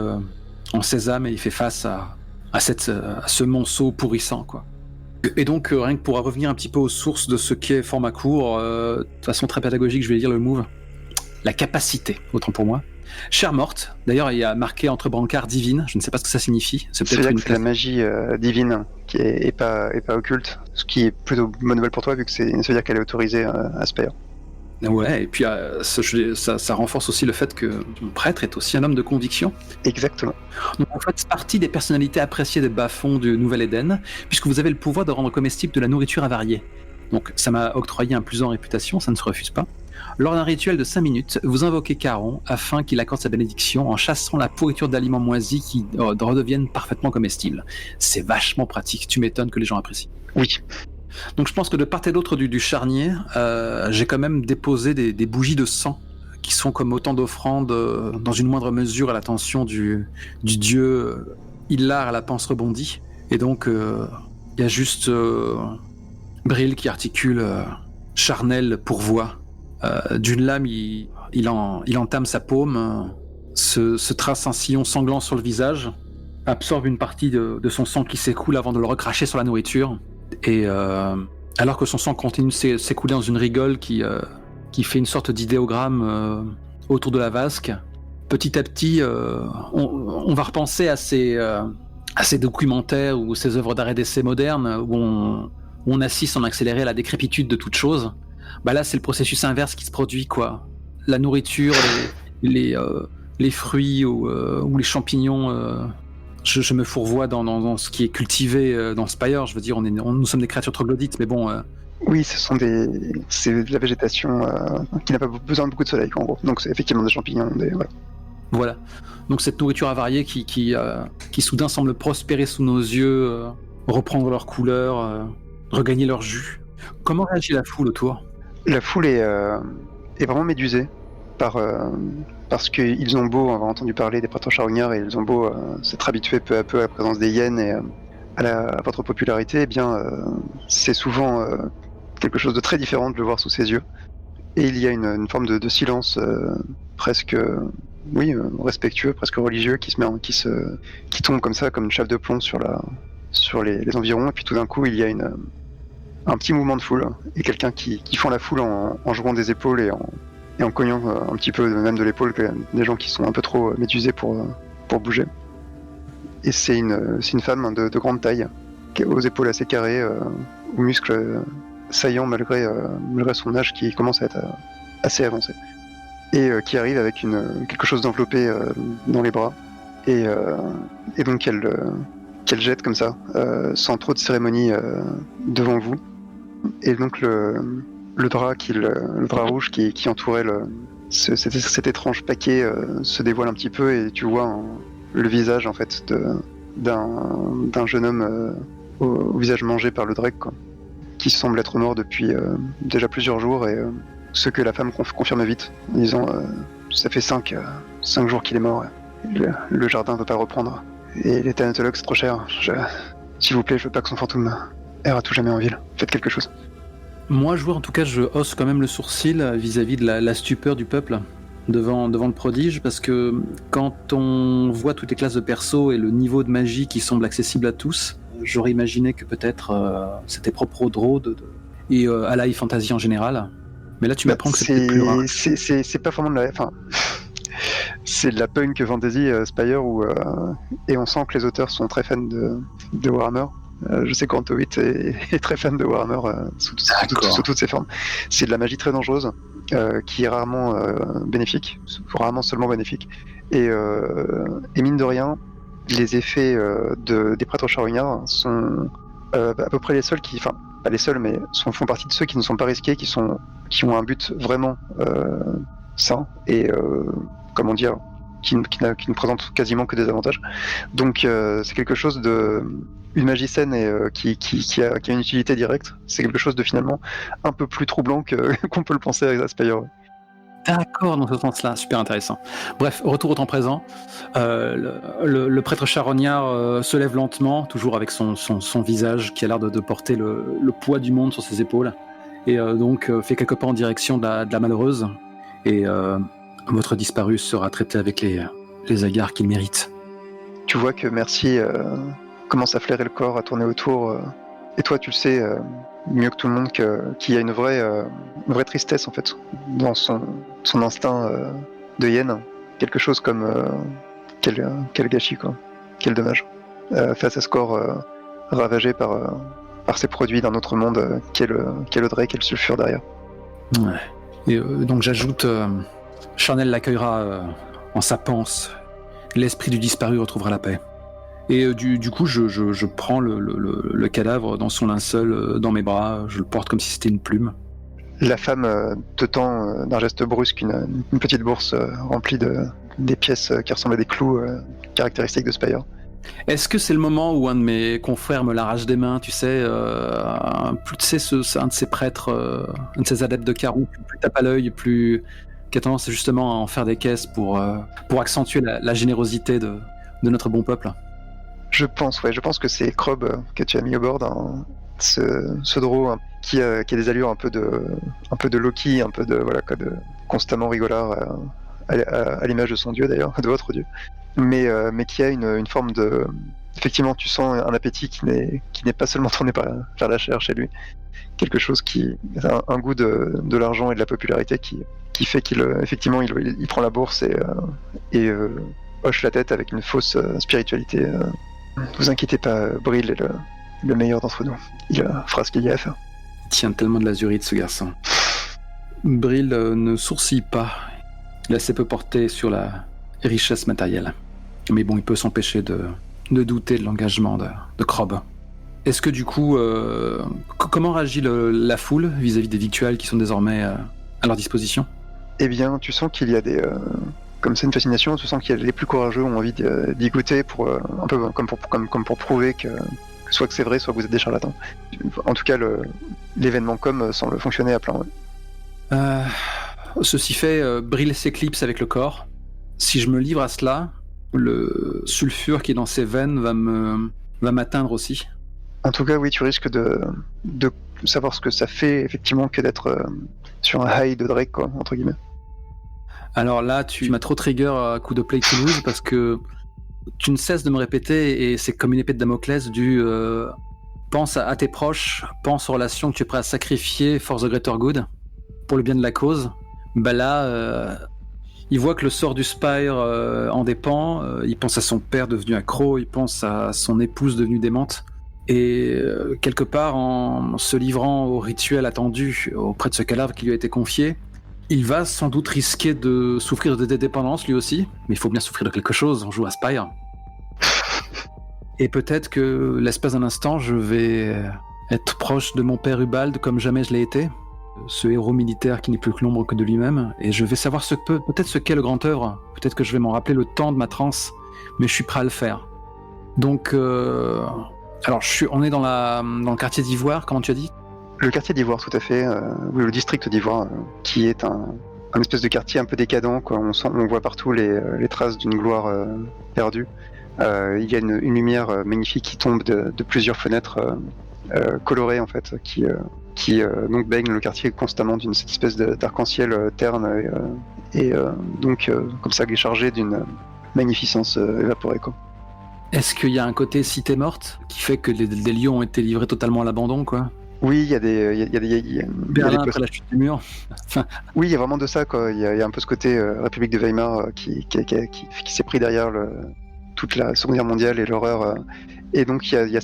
en sésame et il fait face à ce monceau pourrissant, quoi. Et donc, rien que pour revenir un petit peu aux sources de ce qu'est Formacourt, de façon très pédagogique, je vais dire le move. La capacité, autant pour moi. Chère morte, d'ailleurs il y a marqué entre brancards divine, je ne sais pas ce que ça signifie. C'est la magie divine qui est pas occulte, ce qui est plutôt bonne nouvelle pour toi vu que ça veut dire qu'elle est autorisée à Spire. Ouais, et puis ça renforce aussi le fait que mon prêtre est aussi un homme de conviction. Exactement. Donc vous faites partie des personnalités appréciées des bas-fonds du Nouvel Éden, puisque vous avez le pouvoir de rendre comestible de la nourriture avariée. Donc ça m'a octroyé un plus en réputation, ça ne se refuse pas. Lors d'un rituel de 5 minutes, vous invoquez Caron afin qu'il accorde sa bénédiction en chassant la pourriture d'aliments moisis qui redeviennent parfaitement comestibles. C'est vachement pratique, tu m'étonnes que les gens apprécient. Oui. Donc je pense que de part et d'autre du charnier, j'ai quand même déposé des bougies de sang qui sont comme autant d'offrandes dans une moindre mesure à l'attention du dieu Illar à la panse rebondie. Et donc il y a juste Brill qui articule charnel pourvoi. D'une lame, il entame sa paume, se trace un sillon sanglant sur le visage, absorbe une partie de son sang qui s'écoule avant de le recracher sur la nourriture. Et alors que son sang continue de s'écouler dans une rigole qui fait une sorte d'idéogramme autour de la vasque, petit à petit, on va repenser à ces documentaires ou ces œuvres d'art et d'essai modernes où on assiste en accéléré à la décrépitude de toute chose. Bah là, c'est le processus inverse qui se produit, quoi. La nourriture, les fruits ou les champignons. Je me fourvoie dans ce qui est cultivé dans Spire. Je veux dire, nous sommes des créatures troglodytes, mais bon. Oui, c'est de la végétation qui n'a pas besoin de beaucoup de soleil, en gros. Donc c'est effectivement des champignons. Voilà. Donc cette nourriture avariée qui soudain semble prospérer sous nos yeux, reprendre leur couleur, regagner leur jus. Comment réagit la foule autour ? La foule est vraiment médusée parce qu'ils ont beau avoir entendu parler des prêtres charognards et ils ont beau s'être habitués peu à peu à la présence des hyènes et à votre popularité, eh bien c'est souvent quelque chose de très différent de le voir sous ses yeux. Et il y a une forme de silence presque respectueux, presque religieux qui tombe comme ça, comme une chape de plomb sur les environs. Et puis tout d'un coup, il y a un petit mouvement de foule et quelqu'un qui fend la foule en jouant des épaules et en cognant un petit peu même de l'épaule des gens qui sont un peu trop médusés pour bouger. Et c'est une femme de grande taille, qui a aux épaules assez carrées, aux muscles saillants malgré son âge qui commence à être assez avancé. Et qui arrive avec quelque chose d'enveloppé dans les bras. Et donc qu'elle jette comme ça, sans trop de cérémonie devant vous. Et donc le drap rouge qui entourait cet étrange paquet se dévoile un petit peu et tu vois le visage en fait d'un jeune homme au visage mangé par le Drake, quoi, qui semble être mort depuis déjà plusieurs jours et ce que la femme confirme vite en disant ça fait 5 jours qu'il est mort, le jardin ne veut pas le reprendre et les thanatologues c'est trop cher, s'il vous plaît je veux pas que son fantôme erre à tout jamais en ville, faites quelque chose. Moi, joueur, en tout cas, je hausse quand même le sourcil vis-à-vis de la stupeur du peuple devant le prodige, parce que quand on voit toutes les classes de perso et le niveau de magie qui semble accessible à tous, j'aurais imaginé que peut-être c'était propre au draw et à la high fantasy en général. Mais là, tu m'apprends que c'est peut-être plus rare. C'est pas vraiment de la... Enfin, c'est de la punk fantasy Spire et on sent que les auteurs sont très fans de Warhammer. Je sais qu'Antowitt est très fan de Warhammer sous toutes ses formes. C'est de la magie très dangereuse qui est rarement bénéfique, rarement seulement bénéfique. Et mine de rien, les effets des prêtres charognards sont à peu près les seuls enfin pas les seuls, mais font partie de ceux qui ne sont pas risqués, qui ont un but vraiment sain et comment dire, qui ne présente quasiment que des avantages. Donc c'est quelque chose de... Une magie saine et qui a une utilité directe, c'est quelque chose de finalement un peu plus troublant qu'on peut le penser avec Aspire. D'accord, dans ce sens-là, super intéressant. Bref, retour au temps présent. Le prêtre charognard se lève lentement, toujours avec son visage qui a l'air de porter le poids du monde sur ses épaules, et donc fait quelques pas en direction de la malheureuse. Et votre disparu sera traité avec les égards qu'il mérite. Tu vois que Merci commence à flairer le corps, à tourner autour, et toi tu le sais mieux que tout le monde qu'il y a une vraie tristesse en fait dans son instinct de hyène, quelque chose comme quel gâchis quoi, quel dommage face à ce corps ravagé par ces produits d'un autre monde qu'est le Drake et le sulfure derrière. Ouais. Et donc j'ajoute, Charnel l'accueillera en sa panse, l'esprit du disparu retrouvera la paix. Et du coup, je prends le cadavre dans son linceul, dans mes bras, je le porte comme si c'était une plume. La femme te tend d'un geste brusque une petite bourse remplie des pièces qui ressemblent à des clous caractéristiques de Spire. Est-ce que c'est le moment où un de mes confrères me l'arrache des mains, tu sais, un de ces prêtres, un de ces adeptes de Karou, plus tape à l'œil, qui a tendance justement à en faire des caisses pour accentuer la générosité de notre bon peuple? Je pense que c'est Krob que tu as mis au bord, ce draw qui a des allures un peu de Loki, un peu de constamment rigolard à l'image de son dieu d'ailleurs, de votre dieu, mais qui a une forme de... Effectivement, tu sens un appétit qui n'est pas seulement tourné vers la chair chez lui, quelque chose qui a un goût de l'argent et de la popularité qui fait qu'il effectivement il prend la bourse et hoche la tête avec une fausse spiritualité. Ne vous inquiétez pas, Brill est le meilleur d'entre nous. Il fera ce qu'il y a à faire. Il tient tellement de l'azurite, ce garçon. Brill ne sourcille pas. Il a assez peu porté sur la richesse matérielle. Mais bon, il peut s'empêcher de douter de l'engagement de Krob. Est-ce que du coup, comment réagit la foule vis-à-vis des victuailles qui sont désormais à leur disposition? Eh bien, tu sens qu'il y a des... Comme c'est une fascination, tu sens qu'il y a les plus courageux ont envie d'y goûter pour un peu comme pour prouver que soit que c'est vrai, soit que vous êtes des charlatans. En tout cas, l'événement semble fonctionner à plein. Ouais. Ceci fait, Brill s'éclipse avec le corps. Si je me livre à cela, le sulfure qui est dans ses veines va m'atteindre aussi. En tout cas, oui, tu risques de savoir ce que ça fait effectivement que d'être sur un high de Drake, quoi, entre guillemets. Alors là, tu m'as trop trigger à coup de Play to Lose parce que tu ne cesses de me répéter et c'est comme une épée de Damoclès du pense à tes proches, pense aux relations que tu es prêt à sacrifier for the greater good, pour le bien de la cause. Bah là, il voit que le sort du Spire en dépend, il pense à son père devenu accro, il pense à son épouse devenue démente. Et quelque part, en se livrant au rituel attendu auprès de ce cadavre qui lui a été confié, il va sans doute risquer de souffrir de dépendance lui aussi, mais il faut bien souffrir de quelque chose, on joue à Spire. Et peut-être que l'espace d'un instant, je vais être proche de mon père Ubald comme jamais je l'ai été, ce héros militaire qui n'est plus que l'ombre que de lui-même, et je vais savoir peut-être ce qu'est le grand œuvre, peut-être que je vais m'en rappeler le temps de ma transe, mais je suis prêt à le faire. Donc, alors on est dans le quartier d'Ivoire, comment tu as dit ? Le quartier d'Ivoire, tout à fait, oui, le district d'Ivoire, qui est un espèce de quartier un peu décadent, quoi. On voit partout les traces d'une gloire perdue. Il y a une lumière magnifique qui tombe de plusieurs fenêtres colorées, en fait, qui donc baigne le quartier constamment d'une espèce d'arc-en-ciel terne, et donc comme ça, chargé d'une magnificence évaporée, quoi. Est-ce qu'il y a un côté cité morte qui fait que des lieux ont été livrés totalement à l'abandon, quoi ? Oui, il y a des Berlin après la chute du mur. Oui, il y a vraiment de ça, quoi. Il y a un peu ce côté République de Weimar qui s'est pris derrière toute la Seconde Guerre mondiale et l'horreur. Et donc il y a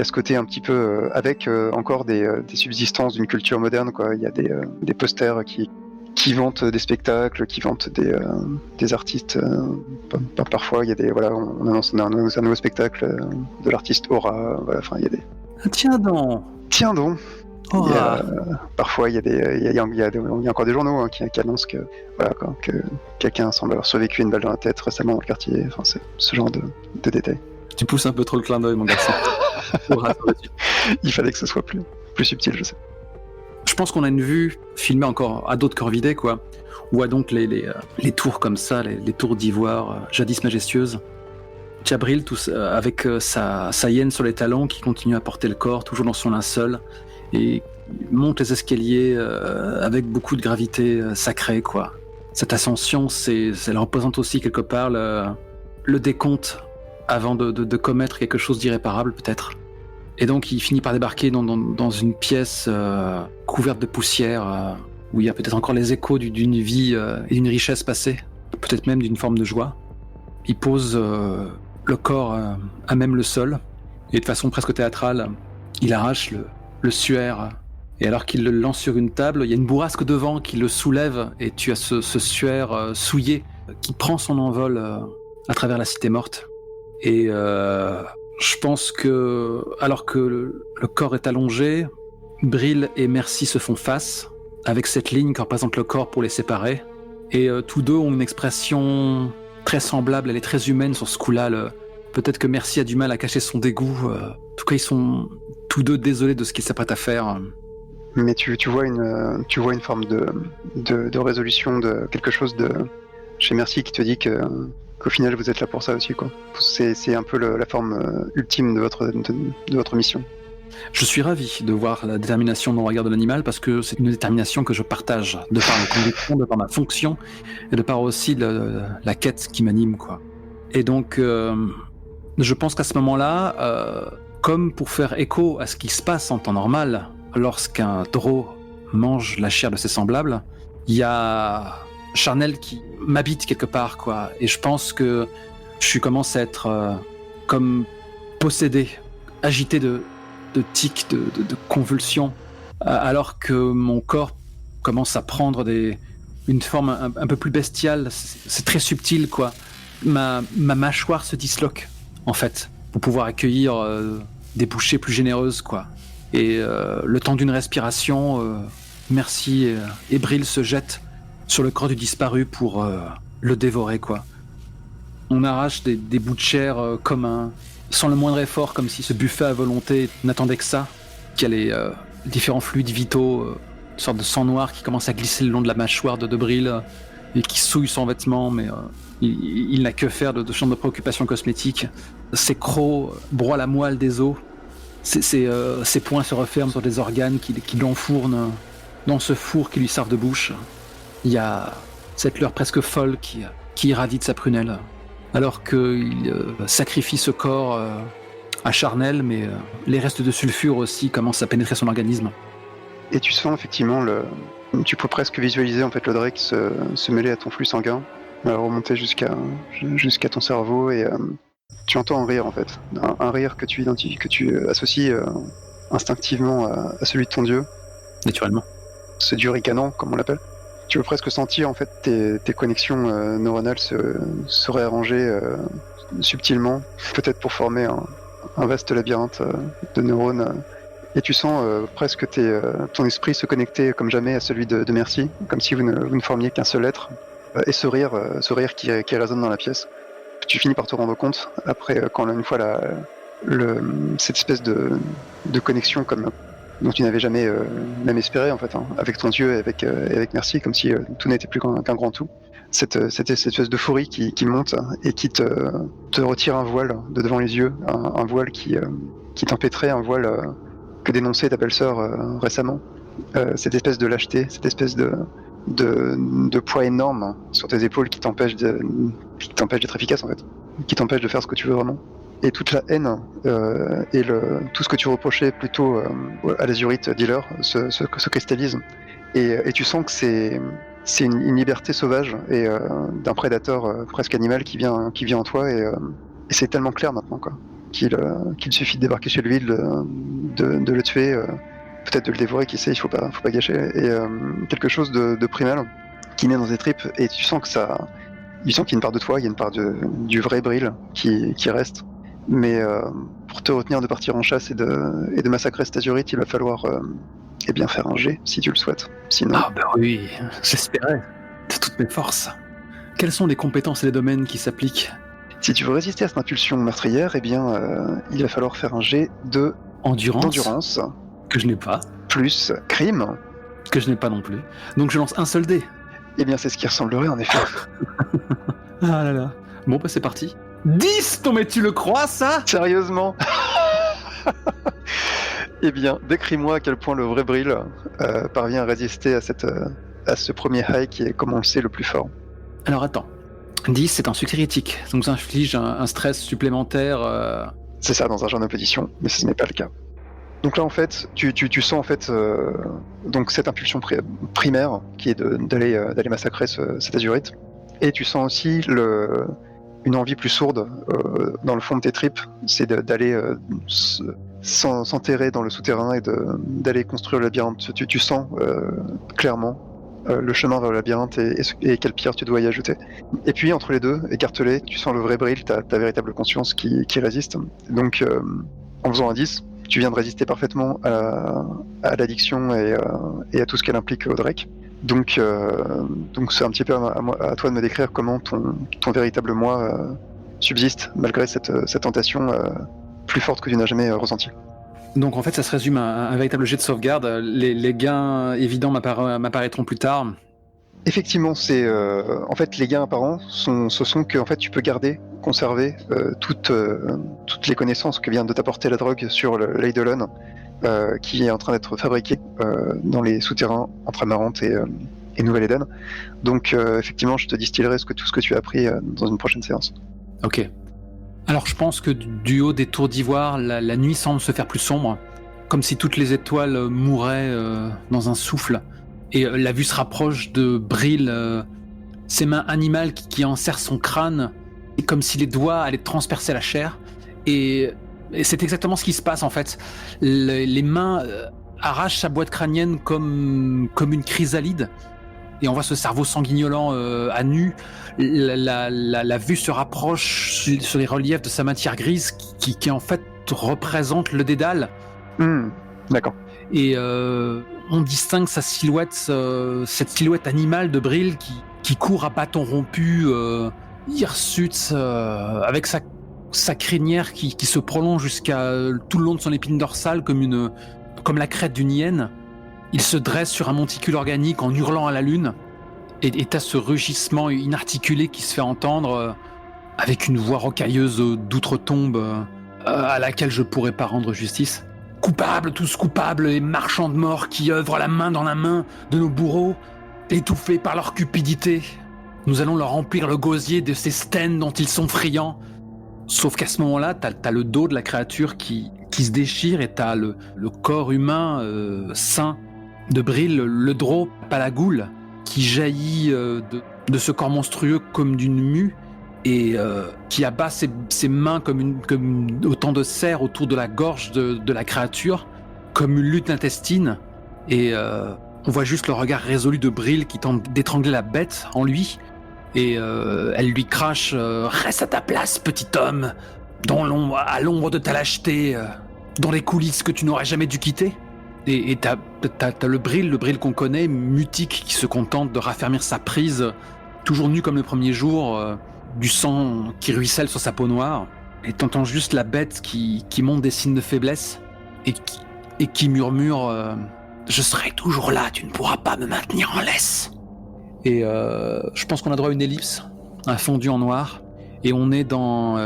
ce côté un petit peu avec encore des subsistances d'une culture moderne, quoi. Il y a des posters qui vantent des spectacles, qui vantent des artistes. Parfois, il y a on annonce un nouveau spectacle de l'artiste Aura. Voilà, enfin, il y a des... Tiens donc. Parfois, il y a encore des journaux qui annoncent que, voilà, que quelqu'un semble avoir survécu à une balle dans la tête récemment dans le quartier. Enfin, c'est ce genre de détails. Tu pousses un peu trop le clin d'œil, mon garçon. Il fallait que ce soit plus subtil, je sais. Je pense qu'on a une vue filmée encore à d'autres corvidés, quoi. On voit donc les tours comme ça, les tours d'ivoire, jadis majestueuses. Jabril, avec sa hyène sur les talons, qui continue à porter le corps, toujours dans son linceul, et monte les escaliers avec beaucoup de gravité sacrée, quoi. Cette ascension, elle représente aussi quelque part le décompte avant de commettre quelque chose d'irréparable, peut-être. Et donc, il finit par débarquer dans une pièce couverte de poussière, où il y a peut-être encore les échos d'une vie et d'une richesse passée, peut-être même d'une forme de joie. Il pose le corps à même le sol, et de façon presque théâtrale, il arrache le suaire, et alors qu'il le lance sur une table, il y a une bourrasque de vent qui le soulève, et tu as ce suaire souillé qui prend son envol à travers la cité morte. Et je pense que, alors que le corps est allongé, Brill et Merci se font face, avec cette ligne qui représente le corps pour les séparer, et tous deux ont une expression très semblable, elle est très humaine sur ce coup-là. Peut-être que Merci a du mal à cacher son dégoût. En tout cas, ils sont tous deux désolés de ce qu'ils s'apprêtent à faire. Mais tu vois une forme de résolution, de quelque chose chez Merci qui te dit qu'au final vous êtes là pour ça aussi, quoi. C'est un peu la forme ultime de votre mission. Je suis ravi de voir la détermination dans le regard de l'animal, parce que c'est une détermination que je partage, de par ma conviction, de par ma fonction, et de par aussi la quête qui m'anime, quoi. Et donc, je pense qu'à ce moment-là, comme pour faire écho à ce qui se passe en temps normal, lorsqu'un taureau mange la chair de ses semblables, il y a Charnel qui m'habite quelque part, quoi. Et je pense que je commence à être comme possédé, agité de tics, de convulsions, alors que mon corps commence à prendre une forme un peu plus bestiale. C'est très subtil, quoi. Ma mâchoire se disloque, en fait, pour pouvoir accueillir des bouchées plus généreuses, quoi. Et le temps d'une respiration, Merci et Brill se jettent sur le corps du disparu pour le dévorer, quoi. On arrache des bouts de chair sans le moindre effort, comme si ce buffet à volonté n'attendait que ça, qu'il y a les différents fluides vitaux, une sorte de sang noir qui commence à glisser le long de la mâchoire de Brill et qui souille son vêtement, mais il n'a que faire de champ de préoccupation cosmétique. Ses crocs broient la moelle des os, ses poings se referment sur des organes qui l'enfournent dans ce four qui lui servent de bouche. Il y a cette lueur presque folle qui irradie de sa prunelle, alors qu'il sacrifie ce corps à Charnel, mais les restes de sulfure aussi commencent à pénétrer son organisme. Et tu sens effectivement tu peux presque visualiser en fait le Drake se mêler à ton flux sanguin, remonter jusqu'à ton cerveau, et tu entends un rire en fait, un rire que tu associes instinctivement à celui de ton dieu. Naturellement. Ce dieu ricanant, comme on l'appelle. Tu peux presque sentir en fait tes connexions neuronales se réarranger subtilement, peut-être pour former un vaste labyrinthe de neurones. Et tu sens presque ton esprit se connecter comme jamais à celui de Merci, comme si vous ne formiez qu'un seul être. Et ce rire qui résonne dans la pièce. Tu finis par te rendre compte, après, quand une fois cette espèce de connexion dont tu n'avais jamais même espéré, en fait, hein, avec ton dieu et avec Merci, comme si tout n'était plus qu'un grand tout. Cette espèce d'euphorie qui monte et qui te retire un voile de devant les yeux, un voile qui t'empêtrait, un voile que dénonçait ta belle-sœur récemment. Cette espèce de lâcheté, cette espèce de poids énorme sur tes épaules qui t'empêche d'être efficace, en fait, qui t'empêche de faire ce que tu veux vraiment. Et toute la haine et tout ce que tu reprochais plutôt à l'azurite dealer se cristallise. Et tu sens que c'est une liberté sauvage et d'un prédateur presque animal qui vient en toi, et c'est tellement clair maintenant, quoi, qu'il suffit de débarquer chez lui, de le tuer, peut-être de le dévorer, qui sait, il faut pas gâcher, et quelque chose de primal qui naît dans tes tripes, et tu sens qu'il y a une part de toi, il y a une part du vrai Brill qui reste. Mais pour te retenir de partir en chasse et de massacrer cet azurite, il va falloir eh bien faire un jet si tu le souhaites. Sinon, Ah ben oui, j'espérais, de toutes mes forces. Quelles sont les compétences et les domaines qui s'appliquent? si tu veux résister à cette impulsion meurtrière, eh bien il va falloir faire un jet d'endurance Que je n'ai pas, plus crime. que je n'ai pas non plus. Donc je lance un seul dé. Eh bien c'est ce qui ressemblerait en effet. Ah là là. Bon bah c'est parti. 10 non mais tu le crois ça? Sérieusement. Eh bien, décris-moi à quel point le vrai Brill parvient à résister à ce premier high qui est, comme on le sait, le plus fort. Alors attends. 10 c'est un succès critique. Donc ça inflige un stress supplémentaire. C'est ça dans un genre d'opposition, mais ce n'est pas le cas. Donc là, en fait, tu sens en fait donc cette impulsion primaire qui est d'aller massacrer cet azurite, et tu sens aussi une envie plus sourde dans le fond de tes tripes, c'est d'aller s'enterrer dans le souterrain et d'aller construire le labyrinthe. Tu sens clairement le chemin vers le labyrinthe et quelle pierre tu dois y ajouter. Et puis entre les deux, écartelé, tu sens le vrai Brill, ta véritable conscience qui résiste. Donc en faisant un 10, tu viens de résister parfaitement à l'addiction et à tout ce qu'elle implique au Drake. Donc c'est un petit peu à toi de me décrire comment ton véritable moi subsiste malgré cette tentation plus forte que tu n'as jamais ressentie. Donc en fait ça se résume à un véritable jet de sauvegarde. Les gains évidents m'apparaîtront plus tard. Effectivement, en fait les gains apparents ce sont que en fait tu peux conserver toutes les connaissances que vient de t'apporter la drogue sur l'Eidolon qui est en train d'être fabriqué dans les souterrains entre Amarante et Nouvelle-Éden. Donc effectivement, je te distillerai tout ce que tu as appris dans une prochaine séance. Ok. Alors je pense que du haut des tours d'ivoire, la nuit semble se faire plus sombre, comme si toutes les étoiles mouraient dans un souffle. Et la vue se rapproche de Brill, ses mains animales qui enserrent son crâne, et comme si les doigts allaient transpercer la chair. Et c'est exactement ce qui se passe en fait. Les mains arrachent sa boîte crânienne comme une chrysalide. Et on voit ce cerveau sanguignolant à nu. La vue se rapproche sur les reliefs de sa matière grise qui en fait représente le dédale. D'accord. Et on distingue sa silhouette, cette silhouette animale de Brill qui court à bâton rompu, hirsute, avec sa crinière qui se prolonge jusqu'à tout le long de son épine dorsale comme la crête d'une hyène. Il se dresse sur un monticule organique en hurlant à la lune, et t'as ce rugissement inarticulé qui se fait entendre avec une voix rocailleuse d'outre-tombe à laquelle je pourrais pas rendre justice. Coupables, tous coupables, les marchands de mort qui œuvrent la main dans la main de nos bourreaux, étouffés par leur cupidité. Nous allons leur remplir le gosier de ces stènes dont ils sont friands. Sauf qu'à ce moment-là, t'as le dos de la créature qui se déchire et t'as le corps humain sain de Brill, le drop Palagoul, qui jaillit de ce corps monstrueux comme d'une mue et qui abat ses mains comme autant de serres autour de la gorge de la créature, comme une lutte intestine. Et on voit juste le regard résolu de Brill qui tente d'étrangler la bête en lui. Et elle lui crache « Reste à ta place, petit homme, à l'ombre de ta lâcheté, dans les coulisses que tu n'aurais jamais dû quitter. » Et t'as le Brill qu'on connaît, mutique, qui se contente de raffermir sa prise, toujours nu comme le premier jour, du sang qui ruisselle sur sa peau noire. Et t'entends juste la bête qui montre des signes de faiblesse et qui murmure « Je serai toujours là, tu ne pourras pas me maintenir en laisse. » Et je pense qu'on a droit à une ellipse, un fondu en noir. Et on est dans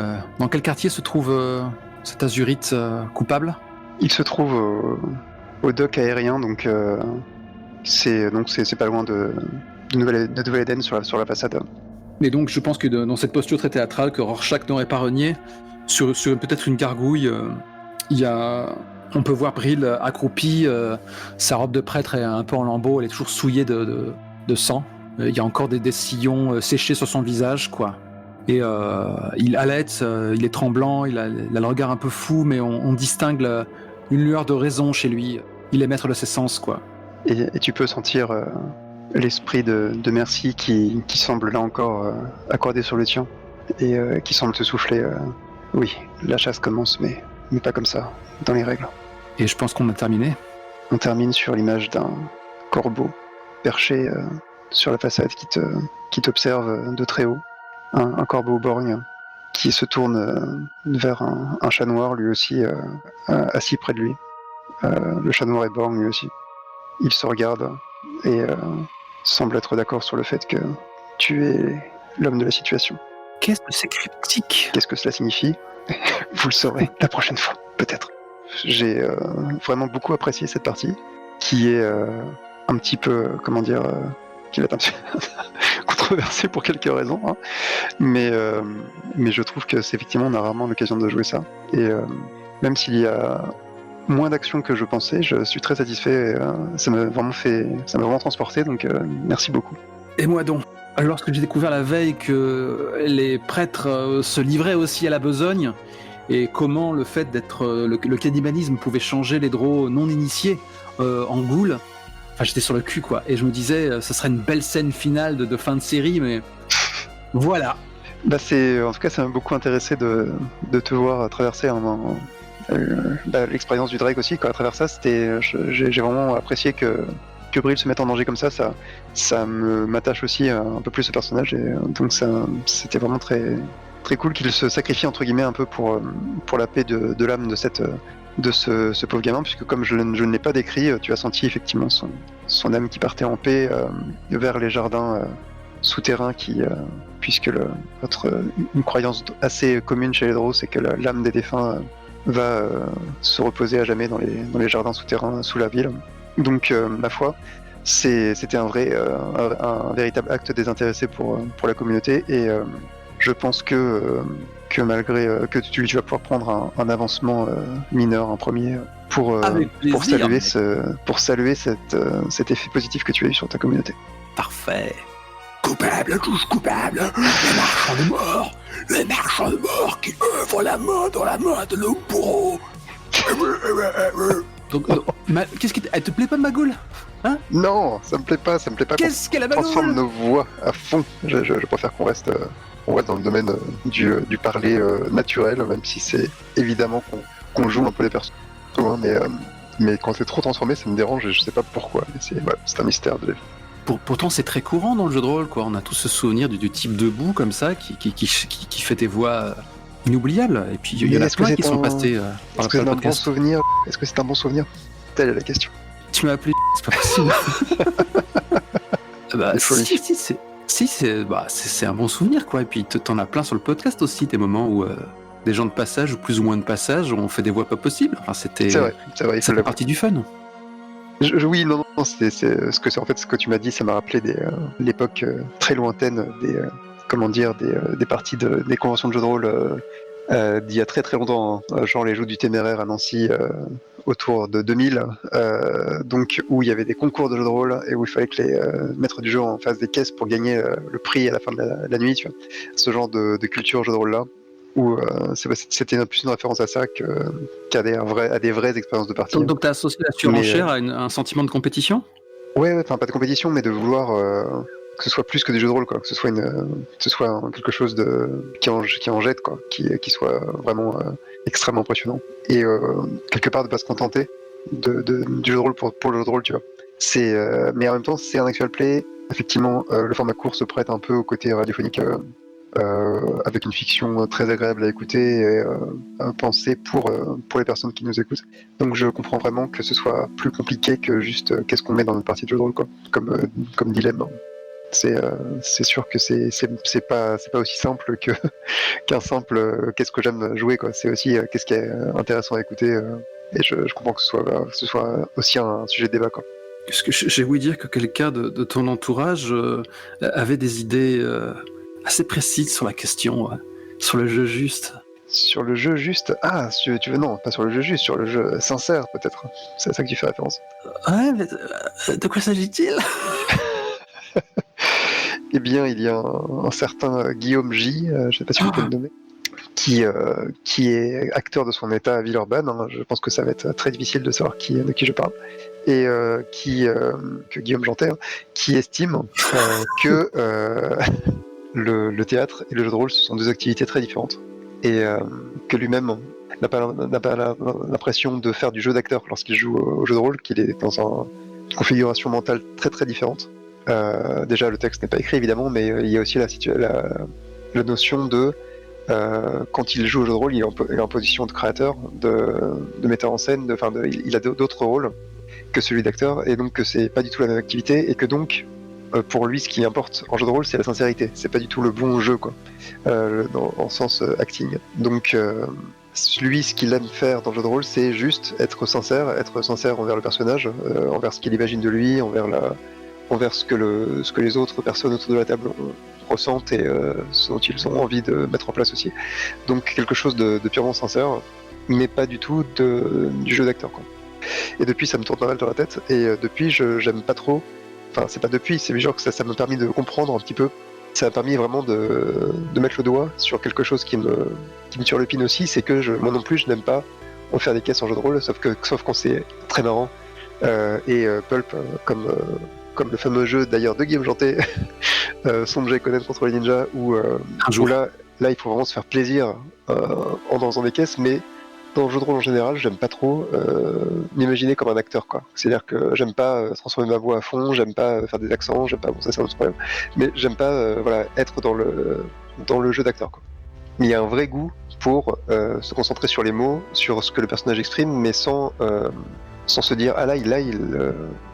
quel quartier se trouve cet azurite coupable ? Il se trouve au dock aérien, donc c'est pas loin de Nouvelle-Éden sur la façade. Et donc je pense que dans cette posture très théâtrale que Rorschach n'aurait pas renié, sur peut-être une gargouille, on peut voir Brill accroupi, sa robe de prêtre est un peu en lambeaux, elle est toujours souillée de sang. Il y a encore des sillons séchés sur son visage, quoi. Et il halète, il est tremblant, il a le regard un peu fou, mais on distingue une lueur de raison chez lui. Il est maître de ses sens, quoi. Et tu peux sentir l'esprit de merci qui semble là encore accordé sur le tien et qui semble te souffler. Oui, la chasse commence, mais pas comme ça, dans les règles. Et je pense qu'on a terminé. On termine sur l'image d'un corbeau perché sur la façade qui t'observe de très haut. Un corbeau borgne qui se tourne vers un chat noir, lui aussi assis près de lui. Le chat noir est borgne lui aussi. Il se regarde et semble être d'accord sur le fait que tu es l'homme de la situation. Qu'est-ce que c'est cryptique? Qu'est-ce que cela signifie? Vous le saurez la prochaine fois, peut-être. J'ai vraiment beaucoup apprécié cette partie, qui est un petit peu, qui est un petit peu controversée pour quelques raisons, hein. Mais je trouve que c'est effectivement, on a rarement l'occasion de jouer ça. Et même s'il y a moins d'action que je pensais, je suis très satisfait. Ça m'a vraiment transporté, donc merci beaucoup. Et moi donc, lorsque j'ai découvert la veille que les prêtres se livraient aussi à la besogne, et comment le fait d'être le cannibalisme pouvait changer les drôles non initiés en ghouls, enfin j'étais sur le cul quoi, et je me disais ce serait une belle scène finale de fin de série, mais voilà. Bah en tout cas, ça m'a beaucoup intéressé de te voir traverser l'expérience du Drake aussi. Quoi. À travers ça, j'ai vraiment apprécié que Brill se mette en danger comme ça. Ça m'attache aussi un peu plus au personnage, et donc c'était vraiment très très cool qu'il se sacrifie entre guillemets un peu pour la paix de l'âme de ce pauvre gamin, puisque comme je ne l'ai pas décrit, tu as senti effectivement son âme qui partait en paix vers les jardins souterrains puisque une croyance assez commune chez les Drow, c'est que l'âme des défunts va se reposer à jamais dans les jardins souterrains sous la ville. Donc ma foi, c'était un véritable acte désintéressé pour la communauté, et je pense que malgré que tu vas pouvoir prendre un avancement mineur, un premier, pour saluer cet effet positif que tu as eu sur ta communauté. Parfait. Coupable, tous coupables, les marchands de mort qui œuvrent la main dans la main de nos bourreaux. Donc, qu'est-ce qui elle te plaît pas, Magoul? Hein? Non, ça me plaît pas. Qu'est-ce qu'elle a, Magoul? Transforme nos voix à fond. Je préfère qu'on reste dans le domaine du parler naturel, même si c'est évidemment qu'on joue un peu les personnes. Hein, mais quand c'est trop transformé, ça me dérange et je sais pas pourquoi. Mais c'est un mystère de la vie. Pourtant, c'est très courant dans le jeu de rôle, quoi. On a tous ce souvenir du type debout comme ça qui fait des voix inoubliables. Et puis il y en a plein qui sont passés par Est-ce que c'est un bon podcast. souvenir? Est-ce que c'est un bon souvenir? Telle est la question. Tu m'as appelé, c'est pas possible. Bah, si, c'est un bon souvenir, quoi. Et puis t'en as plein sur le podcast aussi, des moments où des gens de passage ou plus ou moins de passage ont fait des voix pas possibles. Enfin, c'est vrai, ça fait partie du fun. Oui, non, c'est ce que tu m'as dit, ça m'a rappelé l'époque très lointaine des parties des conventions de jeux de rôle d'il y a très très longtemps, hein, genre les jeux du Téméraire à Nancy autour de 2000, donc où il y avait des concours de jeux de rôle et où il fallait que les maîtres du jeu en fassent des caisses pour gagner le prix à la fin de la nuit, tu vois. Ce genre de culture jeux de rôle là, où c'était plus une référence à ça qu'à des vraies expériences de partie. Donc t'as associé la surenchère à un sentiment de compétition? Ouais, enfin pas de compétition, mais de vouloir que ce soit plus que des jeux de rôle, quoi, que ce soit quelque chose qui en jette, quoi, qui soit vraiment extrêmement impressionnant. Et quelque part de pas se contenter du jeu de rôle pour le jeu de rôle, tu vois. Mais en même temps, c'est un actual play. Effectivement, le format court se prête un peu au côté radiophonique. Avec une fiction très agréable à écouter et pensée pour les personnes qui nous écoutent. Donc je comprends vraiment que ce soit plus compliqué que juste qu'est-ce qu'on met dans notre partie de jeu de rôle, quoi, comme dilemme. C'est sûr que c'est pas aussi simple qu'un simple qu'est-ce que j'aime jouer, quoi. C'est aussi qu'est-ce qui est intéressant à écouter, et je comprends que ce soit aussi un sujet de débat, quoi. Est-ce que j'ai ouï dire que quelqu'un de ton entourage avait des idées assez précise sur la question, sur le jeu juste. Sur le jeu juste? Ah, tu veux, non, pas sur le jeu juste, sur le jeu sincère, peut-être. C'est à ça que tu fais référence. Ouais, mais de quoi s'agit-il? Eh bien, il y a un certain Guillaume J, je sais pas si vous pouvez le nommer, qui est acteur de son état à Villeurbanne. Hein. Je pense que ça va être très difficile de savoir de qui je parle. Et que Guillaume Jantet, hein, qui estime que le théâtre et le jeu de rôle, ce sont deux activités très différentes. Et que lui-même n'a pas l'impression de faire du jeu d'acteur lorsqu'il joue au jeu de rôle, qu'il est dans une configuration mentale très très différente. Déjà, le texte n'est pas écrit évidemment, mais il y a aussi la notion de quand il joue au jeu de rôle, il est en position de créateur, de metteur en scène, il a d'autres rôles que celui d'acteur, et donc que c'est pas du tout la même activité, et que donc pour lui, ce qui importe en jeu de rôle, c'est la sincérité. C'est pas du tout le bon jeu, quoi, en sens acting. Donc lui, ce qu'il aime faire dans le jeu de rôle, c'est juste être sincère envers le personnage, envers ce qu'il imagine de lui, envers ce que les autres personnes autour de la table ressentent et ce dont ils ont envie de mettre en place aussi. Donc quelque chose de purement sincère, mais pas du tout du jeu d'acteur, quoi. Et depuis, ça me tourne pas mal dans la tête, et depuis, j'aime pas trop. Enfin, c'est pas depuis, c'est genre que ça m'a permis de comprendre un petit peu. Ça m'a permis vraiment de mettre le doigt sur quelque chose qui me turlupine aussi, c'est que moi non plus, je n'aime pas faire des caisses en jeu de rôle, sauf quand c'est très marrant. Pulp, comme le fameux jeu d'ailleurs de Guillaume Janté, Sombre et Conan contre les ninjas, où là, il faut vraiment se faire plaisir en faisant des caisses, mais dans le jeu de rôle en général, j'aime pas trop m'imaginer comme un acteur, quoi. C'est-à-dire que j'aime pas transformer ma voix à fond, j'aime pas faire des accents, j'aime pas, bon, ça c'est un autre problème, mais j'aime pas être dans le jeu d'acteur, quoi. Mais il y a un vrai goût pour se concentrer sur les mots, sur ce que le personnage exprime, mais sans se dire ah là il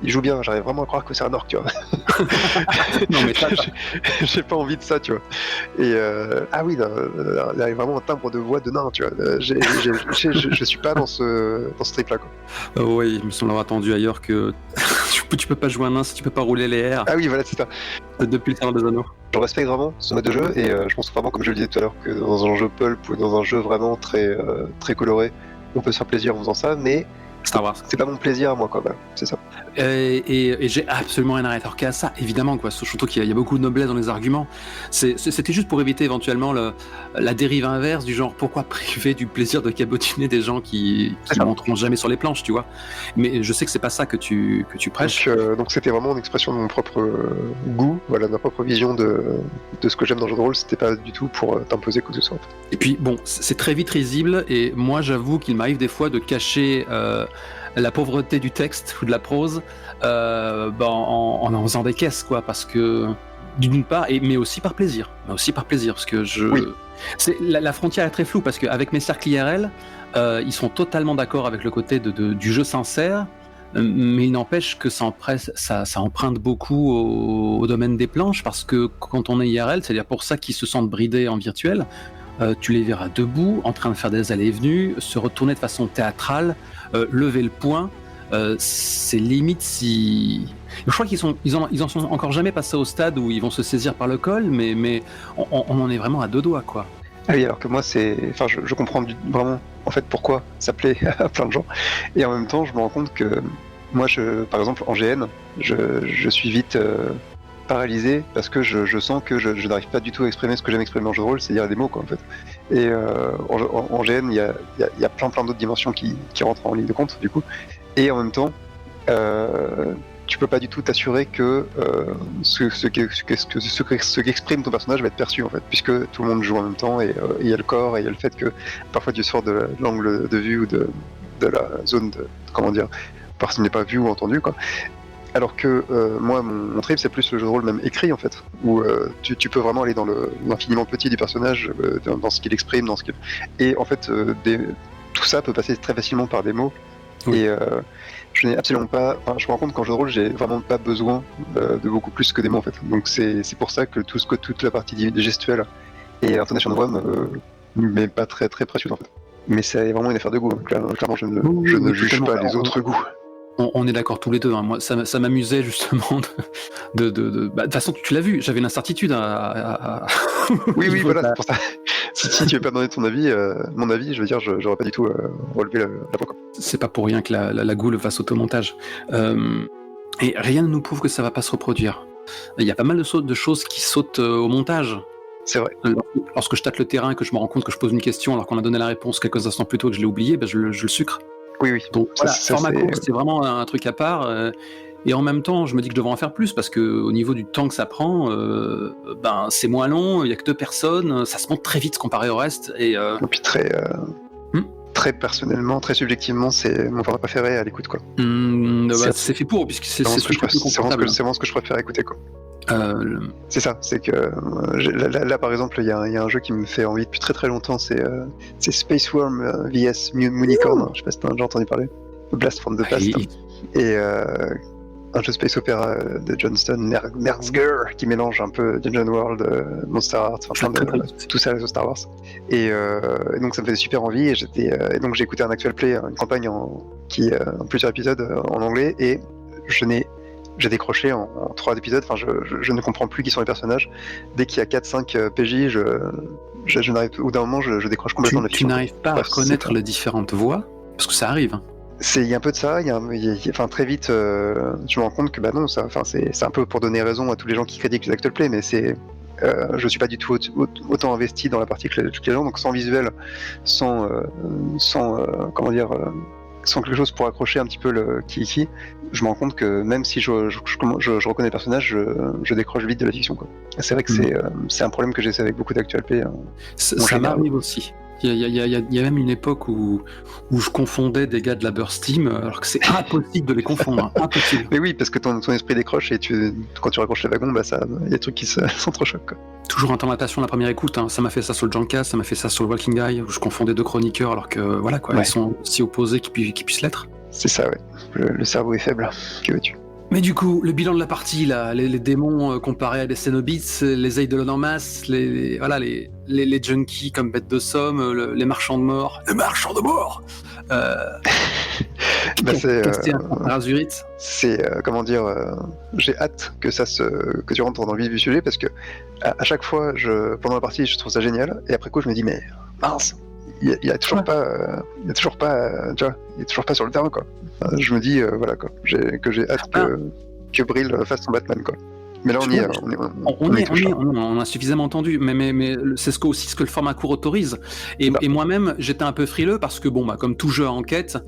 joue bien, j'arrive vraiment à croire que c'est un orc, tu vois. Non mais j'ai pas envie de ça, tu vois. Et ah oui, il a vraiment un timbre de voix de nain, tu vois. Je suis pas dans ce trip là, quoi. Oui, il me semble avoir entendu ailleurs que tu peux pas jouer un nain si tu peux pas rouler les airs. Ah oui, voilà, c'est ça. Depuis le Seigneur des Anneaux. Je respecte vraiment ce mode de jeu, et je pense vraiment, comme je le disais tout à l'heure, que dans un jeu pulp ou dans un jeu vraiment très très coloré, on peut se faire plaisir en faisant ça, mais Star Wars. C'est pas mon plaisir à moi, quoi, c'est ça. Et j'ai absolument rien à rétorquer à ça, évidemment, quoi. Surtout qu'il y a beaucoup de noblesse dans les arguments. C'était juste pour éviter éventuellement la dérive inverse du genre pourquoi priver du plaisir de cabotiner des gens qui monteront jamais sur les planches, tu vois. Mais je sais que c'est pas ça que tu prêches. Donc c'était vraiment une expression de mon propre goût, voilà, de ma propre vision de ce que j'aime dans le jeu de rôle. C'était pas du tout pour t'imposer quoi que ce soit. Et puis bon, c'est très vite risible, et moi j'avoue qu'il m'arrive des fois de cacher la pauvreté du texte ou de la prose en faisant des caisses, quoi, parce que d'une part, mais aussi par plaisir, parce que la frontière est très floue, parce qu'avec mes cercles IRL, ils sont totalement d'accord avec le côté du jeu sincère, mais il n'empêche que ça emprunte beaucoup au domaine des planches, parce que quand on est IRL, c'est-à-dire pour ça qu'ils se sentent bridés en virtuel, tu les verras debout, en train de faire des allées et venues, se retourner de façon théâtrale, lever le poing. C'est limite si... Je crois ils en sont encore jamais passés au stade où ils vont se saisir par le col, mais on en est vraiment à deux doigts, quoi. Ah oui, alors que moi, je comprends vraiment en fait pourquoi ça plaît à plein de gens, et en même temps, je me rends compte que moi, par exemple, en GN, je suis vite paralysé parce que je sens que je n'arrive pas du tout à exprimer ce que j'aime exprimer en jeu de rôle, c'est-à-dire des mots, quoi, en fait. Et en GN, il y a plein d'autres dimensions qui rentrent en ligne de compte, du coup. Et en même temps, tu peux pas du tout t'assurer que ce qu'exprime ton personnage va être perçu, en fait, puisque tout le monde joue en même temps, et il y a le corps, et il y a le fait que parfois tu sors de l'angle de vue ou de la zone de, comment dire, parce qu'il n'est pas vu ou entendu, quoi. Alors que moi, mon trip, c'est plus le jeu de rôle même écrit, en fait, où tu peux vraiment aller dans l'infiniment petit du personnage, dans ce qu'il exprime, et en fait, tout ça peut passer très facilement par des mots. Oui. Et je n'ai absolument pas... Enfin, je me rends compte qu'en jeu de rôle, j'ai vraiment pas besoin de beaucoup plus que des mots, en fait. Donc c'est pour ça que toute la partie gestuelle et intonation de voix m'est pas très très précieuse, en fait. Mais c'est vraiment une affaire de goût, hein. Clairement, je ne juge pas les autres goûts. On est d'accord tous les deux, hein. Moi, ça m'amusait justement de toute façon, tu l'as vu, j'avais une incertitude à... Oui, voilà, c'est pour ça. Si tu veux pas donner ton avis, mon avis, je veux dire, j'aurais pas du tout relevé la pointe. C'est pas pour rien que la goule va s'automontage. Et rien ne nous prouve que ça va pas se reproduire. Il y a pas mal de choses qui sautent au montage. C'est vrai. Lorsque je tâte le terrain et que je me rends compte que je pose une question alors qu'on a donné la réponse quelques instants plus tôt et que je l'ai oublié, je le sucre. Oui. Donc voilà, format court, c'est vraiment un truc à part. Et en même temps, je me dis que je devrais en faire plus parce que au niveau du temps que ça prend, c'est moins long. Il y a que 2 personnes, ça se monte très vite comparé au reste. Et puis très très personnellement, très subjectivement, c'est mon format préféré à l'écoute, quoi. C'est fait pour, puisque c'est vraiment celui qui est plus confortable. c'est vraiment ce que je préfère écouter, quoi. Euh, C'est ça, c'est que là, par exemple, il y a un jeu qui me fait envie depuis très très longtemps, c'est Space Worm vs Moonicorn, je sais pas si t'as déjà entendu parler, Blast from the Past, et un jeu space opéra de Johnston Merzger qui mélange un peu Dungeon World, Monster Hearts, tout ça avec Star Wars. Et donc ça me faisait super envie, et donc j'ai écouté un actual play, une campagne qui est en plusieurs épisodes en anglais, et j'ai décroché en 3 épisodes, enfin je ne comprends plus qui sont les personnages. Dès qu'il y a 4-5 PJ, je n'arrive, au bout d'un moment je décroche complètement de la fiction. Tu n'arrives pas à reconnaître les différentes voix, parce que ça arrive. Il y a un peu de ça, enfin très vite je me rends compte que bah non, c'est un peu pour donner raison à tous les gens qui critiquent les actual play, mais je suis pas du tout autant investi dans la partie que les gens, donc sans visuel, sans quelque chose pour accrocher un petit peu le qui, je me rends compte que même si je reconnais le personnage, je décroche vite de la fiction, quoi. C'est vrai que c'est un problème que j'ai avec beaucoup d'actual play. Ça m'arrive aussi. Il y a même une époque où je confondais des gars de la Burst Team, alors que c'est impossible de les confondre. Impossible. Mais oui, parce que ton esprit décroche, et quand tu raccroches les wagons, bah il y a des trucs qui s'entrechoquent, quoi. Toujours en tentation la première écoute, hein. Ça m'a fait ça sur le Junkcast, ça m'a fait ça sur le Walking Guy, où je confondais 2 chroniqueurs, alors que voilà, quoi, ils sont si opposés qu'ils puissent l'être. C'est ça, ouais. Le cerveau est faible, que veux-tu. Mais du coup, le bilan de la partie, là, les démons comparés à des Cénobites, les Eidolon en masse, les junkies comme bêtes de somme, les marchands de mort. Les marchands de mort comment dire, j'ai hâte que tu rentres dans le vif du sujet, parce que à chaque fois, pendant la partie, je trouve ça génial, et après coup, je me dis, mais mince, il y a toujours pas, tu vois, il est toujours pas sur le terrain, quoi. Je me dis, voilà, quoi, que j'ai hâte que Brill fasse son Batman, quoi. Mais là, on a suffisamment entendu, mais c'est aussi ce que le format court autorise. Et moi-même, j'étais un peu frileux parce que, bon, bah, comme tout jeu à enquête,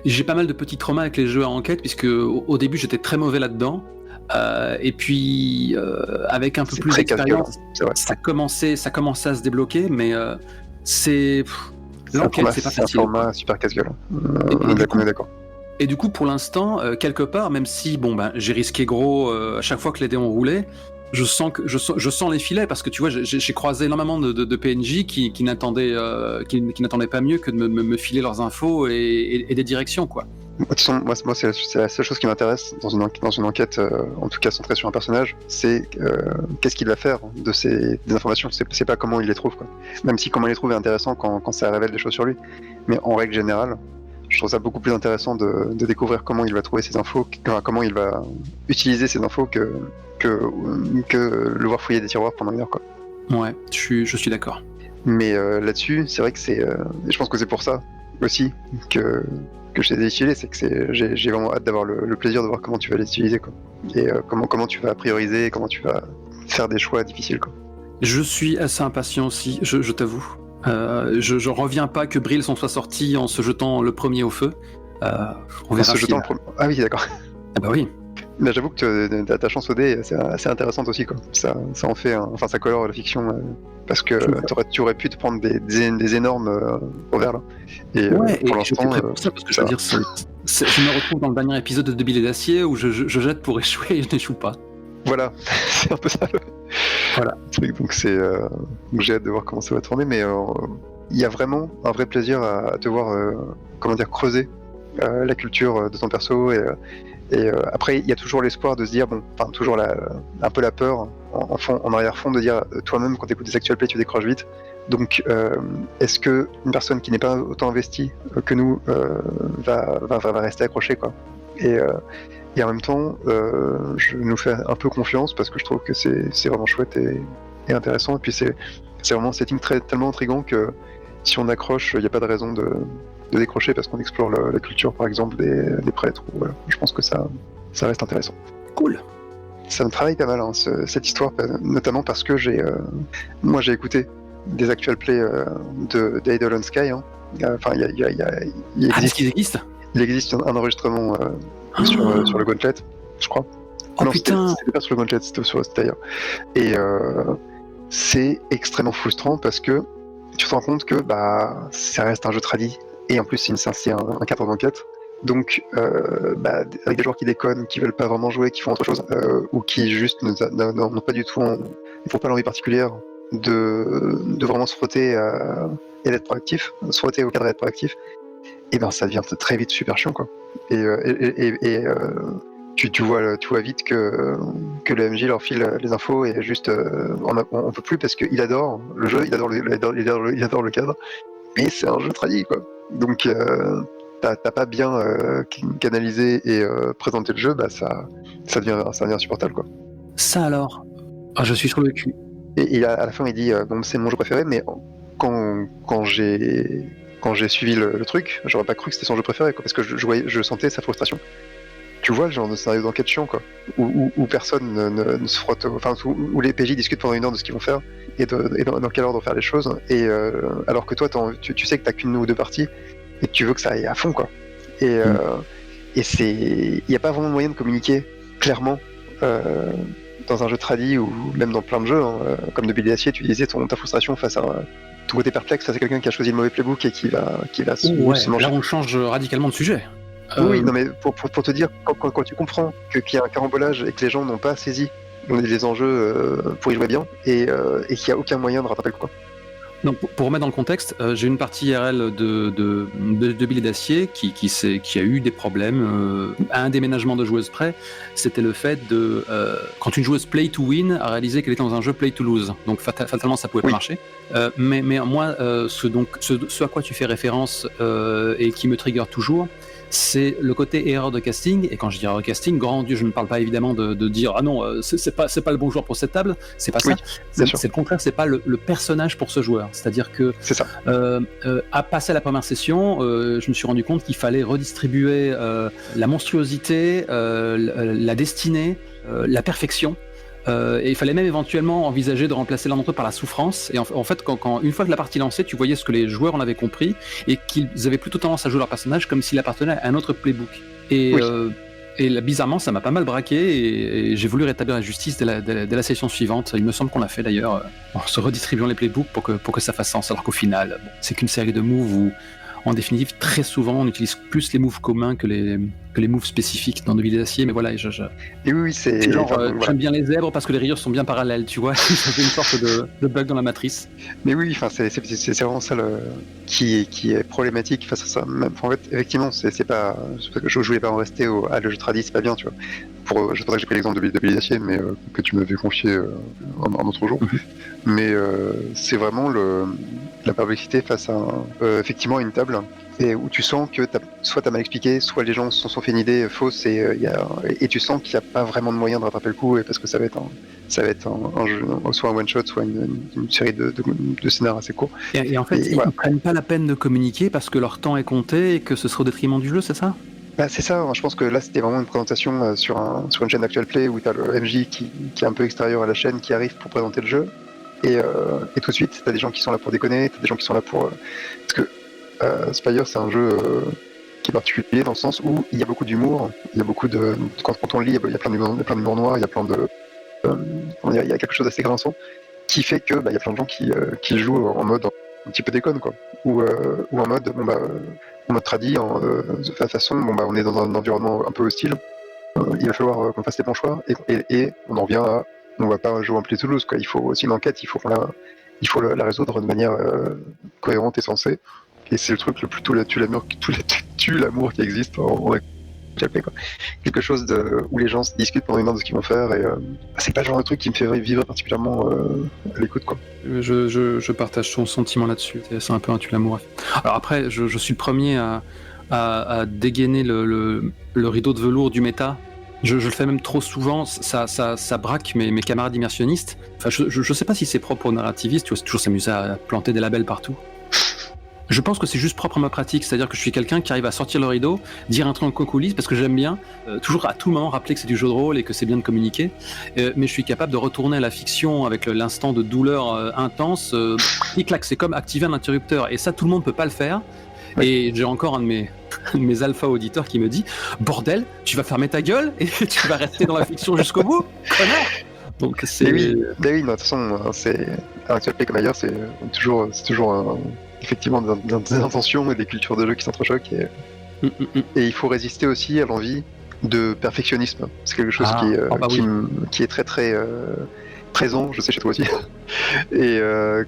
j'ai pas mal de petits traumas avec les jeux à enquête, puisque au début, j'étais très mauvais là-dedans. Et puis, avec un peu plus d'expérience, ça commençait à se débloquer, mais l'enquête, c'est pas facile. C'est un format super casse-gueule. On est d'accord. Et du coup, pour l'instant, quelque part, même si j'ai risqué gros à chaque fois que les dés ont roulé, je sens les filets, parce que tu vois, j'ai croisé énormément de PNJ qui n'attendaient pas mieux que de me filer leurs infos et des directions, quoi. De toute façon, moi c'est la seule chose qui m'intéresse dans une enquête, en tout cas centrée sur un personnage, c'est qu'est-ce qu'il va faire des informations. C'est pas comment il les trouve, quoi. Même si comment il les trouve est intéressant quand ça révèle des choses sur lui. Mais en règle générale, je trouve ça beaucoup plus intéressant de découvrir comment il va trouver ses infos, comment il va utiliser ses infos que le voir fouiller des tiroirs pendant une heure, quoi. Ouais, je suis d'accord. Mais là-dessus, c'est vrai que je pense que c'est pour ça aussi que je t'ai utilisé, c'est que j'ai vraiment hâte d'avoir le plaisir de voir comment tu vas les utiliser, quoi. Et comment tu vas prioriser, comment tu vas faire des choix difficiles, quoi. Je suis assez impatient aussi, je t'avoue. Je reviens pas que Brill s'en soit sorti en se jetant le premier au feu. On verra. Ah oui, d'accord. Ah bah oui. Là, j'avoue que ta chance au dé, c'est assez intéressante aussi, quoi. Ça en fait, ça colore la fiction, parce que tu aurais pu te prendre des énormes revers, là. Et pour l'instant, pour ça, parce que je veux dire, je me retrouve dans le dernier épisode de Billet d'acier où je jette pour échouer et je n'échoue pas. Voilà, c'est un peu ça. Voilà. Donc j'ai hâte de voir comment ça va tourner, mais il y a vraiment un vrai plaisir à te voir, creuser la culture de ton perso, et après il y a toujours l'espoir de se dire, toujours un peu la peur en arrière-fond de dire, toi-même quand tu écoutes des actual play tu décroches vite, donc est-ce que une personne qui n'est pas autant investie que nous va rester accrochée, quoi. Et en même temps, je nous fais un peu confiance, parce que je trouve que c'est vraiment chouette et intéressant. Et puis c'est vraiment un setting tellement intriguant que si on accroche, il n'y a pas de raison de décrocher, parce qu'on explore la culture, par exemple, des prêtres. Voilà. Je pense que ça reste intéressant. Cool. Ça me travaille pas mal, hein, cette histoire, notamment parce que j'ai écouté des actual plays d'Eidolon Sky. Hein. Enfin, est-ce qu'il existe ? Il existe un enregistrement sur le Gauntlet, je crois. Oh non, putain. C'était pas sur le Gauntlet, c'était sur Stayer. Et c'est extrêmement frustrant, parce que tu te rends compte que ça reste un jeu tradi, et en plus c'est un cadre d'enquête. Donc, avec des joueurs qui déconnent, qui veulent pas vraiment jouer, qui font autre chose, ou qui juste n'ont pas du tout, ils font pas l'envie particulière de vraiment se frotter et d'être proactif, se frotter au cadre et être proactif, et ça devient très vite super chiant, quoi. Tu vois vite que le MJ leur file les infos et juste on peut plus parce qu'il adore le jeu, il adore le cadre, mais c'est un jeu tradi, quoi. Donc t'as pas bien canalisé et présenté le jeu, ça devient insupportable, quoi. Ça alors, je suis sur le cul. Et à la fin il dit c'est mon jeu préféré, mais quand j'ai suivi le truc, j'aurais pas cru que c'était son jeu préféré, quoi, parce que je sentais sa frustration. Tu vois le genre de scénario d'enquête chiant, quoi, où personne ne se frotte, enfin où les PJ discutent pendant une heure de ce qu'ils vont faire et dans quel ordre faire les choses, et alors que toi tu sais que t'as qu'une ou deux parties et que tu veux que ça aille à fond, quoi. Et il n'y a pas vraiment moyen de communiquer clairement dans un jeu tradi ou même dans plein de jeux, comme de Billy Acier, tu disais ta frustration face à ton côté perplexe face à quelqu'un qui a choisi le mauvais playbook et qui va se manger. Là on change radicalement de sujet. Oui, non, mais pour te dire, quand tu comprends qu'il y a un carambolage et que les gens n'ont pas saisi les enjeux pour y jouer bien, et qu'il n'y a aucun moyen de rattraper le coup. Donc, pour remettre dans le contexte, j'ai une partie IRL de Billy d'Acier qui a eu des problèmes à un déménagement de joueuses près. C'était le fait de quand une joueuse play to win a réalisé qu'elle était dans un jeu play to lose. Donc fatalement ça pouvait pas marcher. Mais moi, ce à quoi tu fais référence et qui me trigger toujours, c'est le côté erreur de casting. Et quand je dis erreur de casting, grand Dieu, je ne parle pas évidemment de dire ah non, c'est pas le bon joueur pour cette table. C'est pas ça. C'est le contraire. C'est pas le personnage pour ce joueur. C'est-à-dire que c'est ça. À passer la première session, je me suis rendu compte qu'il fallait redistribuer la monstruosité, la destinée, la perfection. Et il fallait même éventuellement envisager de remplacer l'un d'entre eux par la souffrance. Et en fait, quand une fois que la partie lancée, tu voyais ce que les joueurs en avaient compris et qu'ils avaient plutôt tendance à jouer leur personnage comme s'il appartenait à un autre playbook. Et là, bizarrement, ça m'a pas mal braqué et j'ai voulu rétablir la justice dès la session suivante. Il me semble qu'on l'a fait d'ailleurs en se redistribuant les playbooks pour que ça fasse sens. Alors qu'au final, c'est qu'une série de moves où, en définitive, très souvent, on utilise plus les moves communs que les moves spécifiques dans Billy d'Acier. Mais voilà, et oui, c'est genre, j'aime bien les zèbres parce que les rayures sont bien parallèles, tu vois. Ça fait une sorte de bug dans la matrice. Mais oui, c'est vraiment ça qui est problématique face à ça. Même, en fait, effectivement, c'est pas, je voulais pas en rester le jeu tradi, c'est pas bien, tu vois. Je pense que j'ai pris l'exemple de Billy d'Acier, mais que tu m'avais confié un autre jour. Mais c'est vraiment la perplexité face à effectivement une table et où tu sens que soit t'as mal expliqué, soit les gens se sont fait une idée fausse et tu sens qu'il n'y a pas vraiment de moyen de rattraper le coup, et parce que ça va être un jeu, soit un one shot, soit une série de scénarios assez courts. Et en fait, ils ne prennent pas la peine de communiquer parce que leur temps est compté et que ce sera au détriment du jeu, c'est ça ? C'est ça, je pense que là c'était vraiment une présentation sur une chaîne Actual Play où tu as le MJ qui est un peu extérieur à la chaîne, qui arrive pour présenter le jeu, et tout de suite tu as des gens qui sont là pour déconner, tu as des gens qui sont là pour... parce que Spire c'est un jeu qui est particulier dans le sens où il y a beaucoup d'humour, il y a beaucoup de... Quand on le lit, il y a plein d'humour noir, il y a plein de... il y a quelque chose d'assez grinçant qui fait que il y a plein de gens qui jouent en mode un petit peu déconne, quoi, ou en mode en mode tradi, de toute façon, on est dans un environnement un peu hostile, il va falloir qu'on fasse les bons choix, et on en revient à, on va pas jouer en play to lose, quoi. Il faut aussi une enquête, il faut la résoudre de manière cohérente et sensée, et c'est le truc le plus tue l'amour qui existe en quoi. Quelque chose où les gens se discutent pendant une heure de ce qu'ils vont faire, et c'est pas le genre de truc qui me fait vivre particulièrement à l'écoute, quoi. Je partage son sentiment là-dessus, c'est un peu un tue-l'amour. Alors après, je suis le premier à dégainer le rideau de velours du méta. Je le fais même trop souvent, ça braque mes camarades immersionnistes. Enfin, je sais pas si c'est propre aux narrativistes, tu vois, c'est toujours s'amuser à planter des labels partout. Je pense que c'est juste propre à ma pratique, c'est-à-dire que je suis quelqu'un qui arrive à sortir le rideau, dire un truc en coulisses, parce que j'aime bien, toujours à tout moment rappeler que c'est du jeu de rôle et que c'est bien de communiquer, mais je suis capable de retourner à la fiction avec l'instant de douleur intense, clic-clac, c'est comme activer un interrupteur, et ça tout le monde peut pas le faire, et j'ai encore un de mes alpha auditeurs qui me dit « Bordel, tu vas fermer ta gueule et tu vas rester dans la fiction jusqu'au bout, connard !» Donc c'est... Mais oui, non, de toute façon, hein, c'est un actual play comme ailleurs, c'est toujours effectivement des intentions et des cultures de jeu qui s'entrechoquent et il faut résister aussi à l'envie de perfectionnisme. C'est quelque chose qui est très très présent, je sais chez toi aussi, et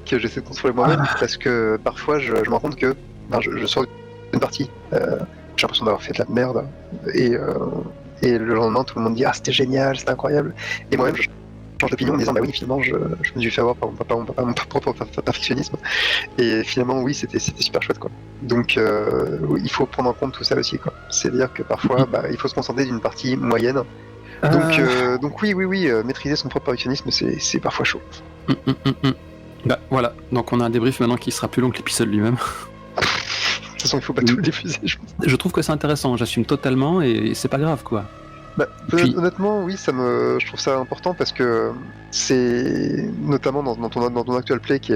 que j'essaie de contrôler moi-même parce que parfois je me rends compte que je sors d'une partie, j'ai l'impression d'avoir fait de la merde et le lendemain tout le monde dit ah c'était génial, c'était incroyable, et moi-même je change d'opinion en disant bah oui finalement je me suis fait avoir par mon propre perfectionnisme et finalement oui c'était super chouette quoi. Donc il faut prendre en compte tout ça aussi quoi. C'est-à-dire que parfois il faut se concentrer d'une partie moyenne. Donc oui maîtriser son propre perfectionnisme c'est parfois chaud. Bah voilà, donc on a un débrief maintenant qui sera plus long que l'épisode lui-même. De toute façon il faut pas tout le diffuser je pense. Je trouve que c'est intéressant, j'assume totalement et c'est pas grave quoi. Honnêtement, oui, je trouve ça important parce que c'est notamment dans ton actual play qui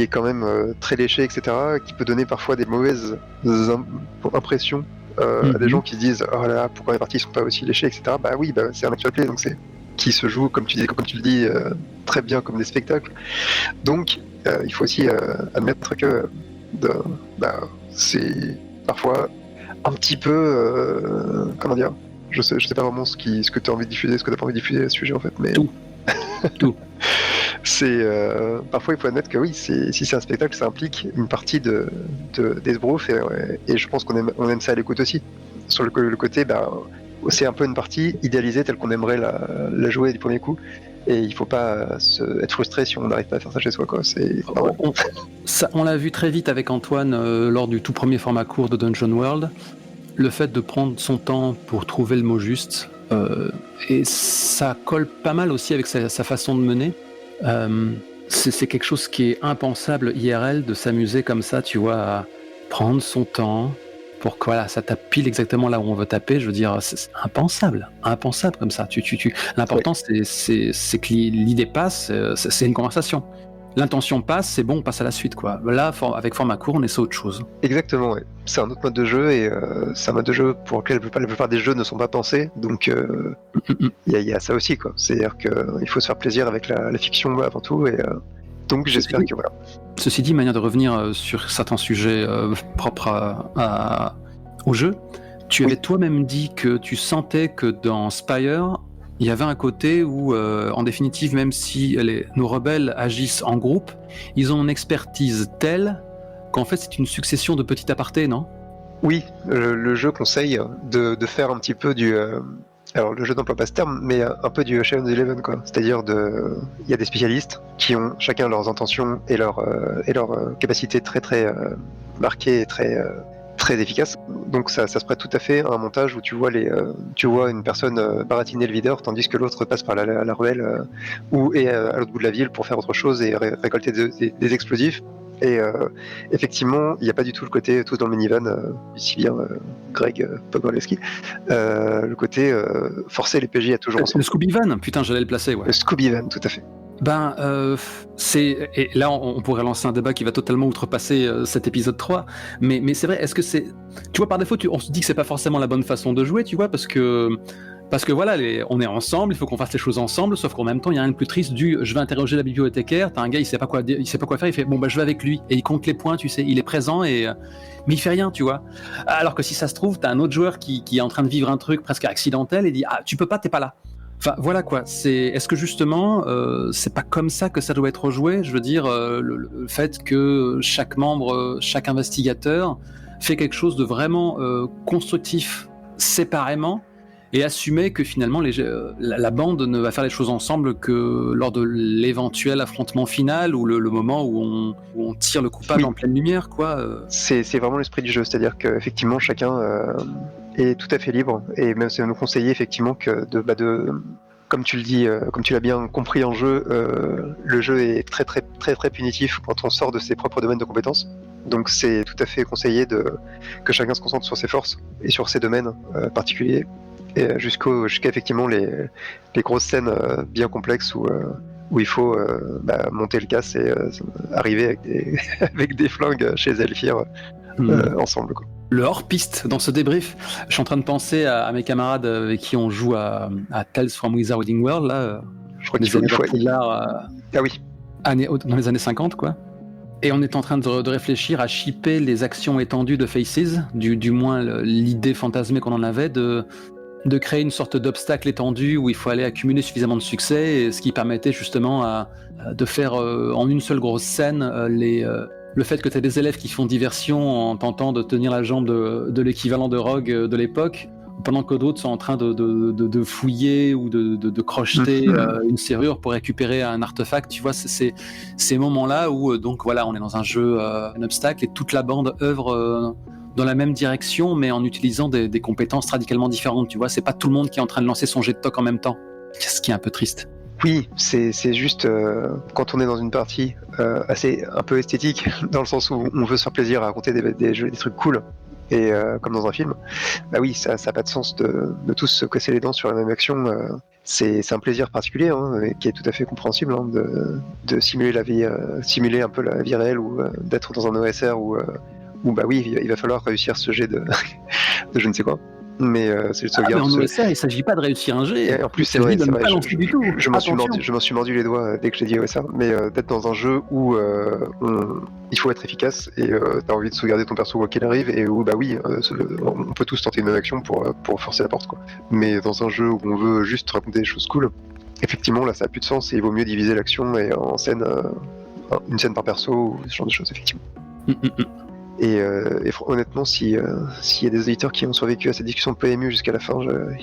est quand même très léché, etc., qui peut donner parfois des mauvaises impressions à des gens qui se disent oh là là, pourquoi les parties sont pas aussi léchées, etc. Bah oui, c'est un actual play, donc c'est qui se joue comme tu le dis très bien comme des spectacles. Donc il faut aussi admettre que c'est parfois un petit peu comment dire. Je sais pas vraiment ce que tu as envie de diffuser, ce que tu n'as pas envie de diffuser à ce sujet en fait, mais... Tout. C'est... Parfois il faut admettre que oui, si c'est un spectacle, ça implique une partie d'esbrouf et je pense qu'on aime ça à l'écoute aussi. Sur le côté, c'est un peu une partie idéalisée telle qu'on aimerait la jouer du premier coup, et il faut pas être frustré si on n'arrive pas à faire ça chez soi quoi. On l'a vu très vite avec Antoine lors du tout premier format court de Dungeon World. Le fait de prendre son temps pour trouver le mot juste, et ça colle pas mal aussi avec sa façon de mener. C'est quelque chose qui est impensable IRL, de s'amuser comme ça, tu vois, à prendre son temps pour que voilà, ça tape pile exactement là où on veut taper. Je veux dire, c'est impensable comme ça. L'important, c'est que l'idée passe, c'est une conversation. L'intention passe, c'est bon, on passe à la suite, quoi. Là, avec format court, on essaie autre chose. Exactement, ouais. C'est un autre mode de jeu, et c'est un mode de jeu pour lequel la plupart des jeux ne sont pas pensés, donc il y a ça aussi, quoi. C'est-à-dire qu'il faut se faire plaisir avec la fiction avant tout, et donc j'espère que voilà. Ceci dit, manière de revenir sur certains sujets propres au jeu, tu avais toi-même dit que tu sentais que dans Spire, il y avait un côté où, en définitive, même si nos rebelles agissent en groupe, ils ont une expertise telle qu'en fait c'est une succession de petits apartés, non ? Oui, le jeu conseille de faire un petit peu du... alors le jeu n'emploie pas ce terme, mais un peu du Ocean's Eleven, quoi. C'est-à-dire il y a des spécialistes qui ont chacun leurs intentions et leurs capacités très très marquées et très efficace. Donc ça se prête tout à fait à un montage où tu vois une personne baratiner le videur tandis que l'autre passe par la ruelle est à l'autre bout de la ville pour faire autre chose et récolter des explosifs. Et effectivement, il n'y a pas du tout le côté tous dans le minivan, ici bien Greg Pogorowski, le côté forcer les PJ à toujours ensemble. Le Scooby Van, putain, j'allais le placer, ouais. Le Scooby Van, tout à fait. Et là on pourrait lancer un débat qui va totalement outrepasser cet épisode 3, mais c'est vrai, est-ce que c'est... Tu vois, par défaut, on se dit que c'est pas forcément la bonne façon de jouer, tu vois, parce que voilà, on est ensemble, il faut qu'on fasse les choses ensemble, sauf qu'en même temps, il y a rien de plus triste je vais interroger la bibliothécaire, t'as un gars, il sait pas quoi faire, il fait, bon, je vais avec lui, et il compte les points, tu sais, il est présent, mais il fait rien, tu vois. Alors que si ça se trouve, t'as un autre joueur qui est en train de vivre un truc presque accidentel, et dit, ah, tu peux pas, t'es pas là. Enfin, voilà quoi, est-ce que justement, c'est pas comme ça que ça doit être joué ? Je veux dire, le fait que chaque membre, chaque investigateur fait quelque chose de vraiment constructif séparément, et assumer que finalement la bande ne va faire les choses ensemble que lors de l'éventuel affrontement final ou le moment où on tire le coupable en pleine lumière, quoi. C'est vraiment l'esprit du jeu, c'est-à-dire qu'effectivement chacun est tout à fait libre, et même c'est nous conseiller effectivement que comme tu le dis, comme tu l'as bien compris en jeu, le jeu est très très très très punitif quand on sort de ses propres domaines de compétences. Donc c'est tout à fait conseillé que chacun se concentre sur ses forces et sur ses domaines particuliers, et jusqu'à effectivement les grosses scènes bien complexes où il faut monter le casse et arriver avec des flingues chez Zelfir ensemble, quoi. Le hors-piste dans ce débrief, je suis en train de penser à mes camarades avec qui on joue à Tales from Wizarding World, là, Je crois qu'il des faut une élèves fois. à Poudlard, Ah oui. dans les années 50, quoi. Et on est en train de réfléchir à shipper les actions étendues de Faces, du moins l'idée fantasmée qu'on en avait, de créer une sorte d'obstacle étendu où il faut aller accumuler suffisamment de succès, et ce qui permettait justement de faire en une seule grosse scène le fait que tu as des élèves qui font diversion en tentant de tenir la jambe de l'équivalent de Rogue de l'époque, pendant que d'autres sont en train de fouiller ou de crocheter une serrure pour récupérer un artefact. Tu vois, c'est ces moments-là où donc voilà, on est dans un jeu, un obstacle, et toute la bande œuvre dans la même direction, mais en utilisant des compétences radicalement différentes. Tu vois, c'est pas tout le monde qui est en train de lancer son jet de toc en même temps, ce qui est un peu triste. Oui, c'est juste quand on est dans une partie assez un peu esthétique, dans le sens où on veut se faire plaisir à raconter des trucs cool, et comme dans un film, bah oui, ça n'a pas de sens de tous se casser les dents sur la même action. C'est un plaisir particulier, hein, qui est tout à fait compréhensible, hein, de simuler la vie, simuler un peu la vie réelle, ou d'être dans un OSR où bah oui, il va falloir réussir ce jet de je ne sais quoi. Mais c'est le sauvegarde. Mais en OSR, il ne s'agit pas de réussir un jet. Et en plus, c'est vrai, de ne pas lancer du tout. Je m'en suis mordu les doigts dès que j'ai dit OSR. Mais d'être dans un jeu où il faut être efficace, et t'as envie de sauvegarder ton perso quoi qu'il arrive, et où bah oui, on peut tous tenter une même action pour forcer la porte, quoi. Mais dans un jeu où on veut juste raconter des choses cool, effectivement là ça a plus de sens, et il vaut mieux diviser l'action et en scène, une scène par perso, ou ce genre de choses, effectivement. Et honnêtement, s'il y a des auditeurs qui ont survécu à cette discussion de PMU jusqu'à la fin,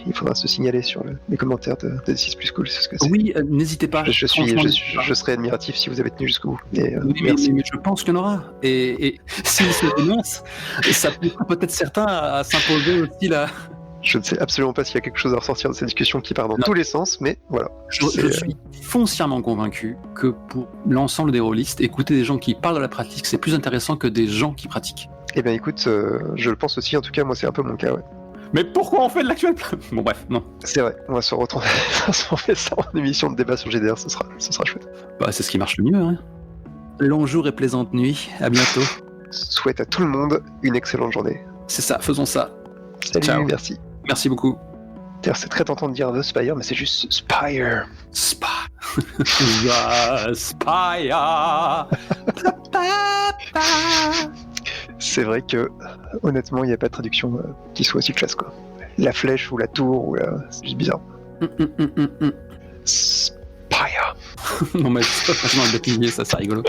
il faudra se signaler sur les commentaires de D6 Plus Cool. C'est ce que c'est. Oui, n'hésitez pas. Je serai admiratif si vous avez tenu jusqu'au bout. Mais je pense qu'il y en aura. Et s'ils se dénoncent, ça poussera peut-être certains à s'imposer aussi là. Je ne sais absolument pas s'il y a quelque chose à ressortir de cette discussion qui part dans tous les sens, mais voilà. Je suis foncièrement convaincu que pour l'ensemble des rôlistes, écouter des gens qui parlent de la pratique, c'est plus intéressant que des gens qui pratiquent. Eh bien écoute, je le pense aussi, en tout cas moi c'est un peu mon cas, ouais. Mais pourquoi on fait de l'actuel? Bon bref, non. C'est vrai, on va se retrouver on fait ça en émission de débat sur GDR, ce sera chouette. Bah c'est ce qui marche le mieux, hein. Long jour et plaisante nuit, à bientôt. Souhaite à tout le monde une excellente journée. C'est ça, faisons ça. Salut, ciao. Merci. Merci beaucoup. C'est très tentant de dire The Spire, mais c'est juste Spire. The Spire. C'est vrai que, honnêtement, il n'y a pas de traduction qui soit aussi classe, quoi. La flèche ou la tour, c'est juste bizarre. Spire. Non mais c'est pas forcément le bêtisier, ça c'est rigolo.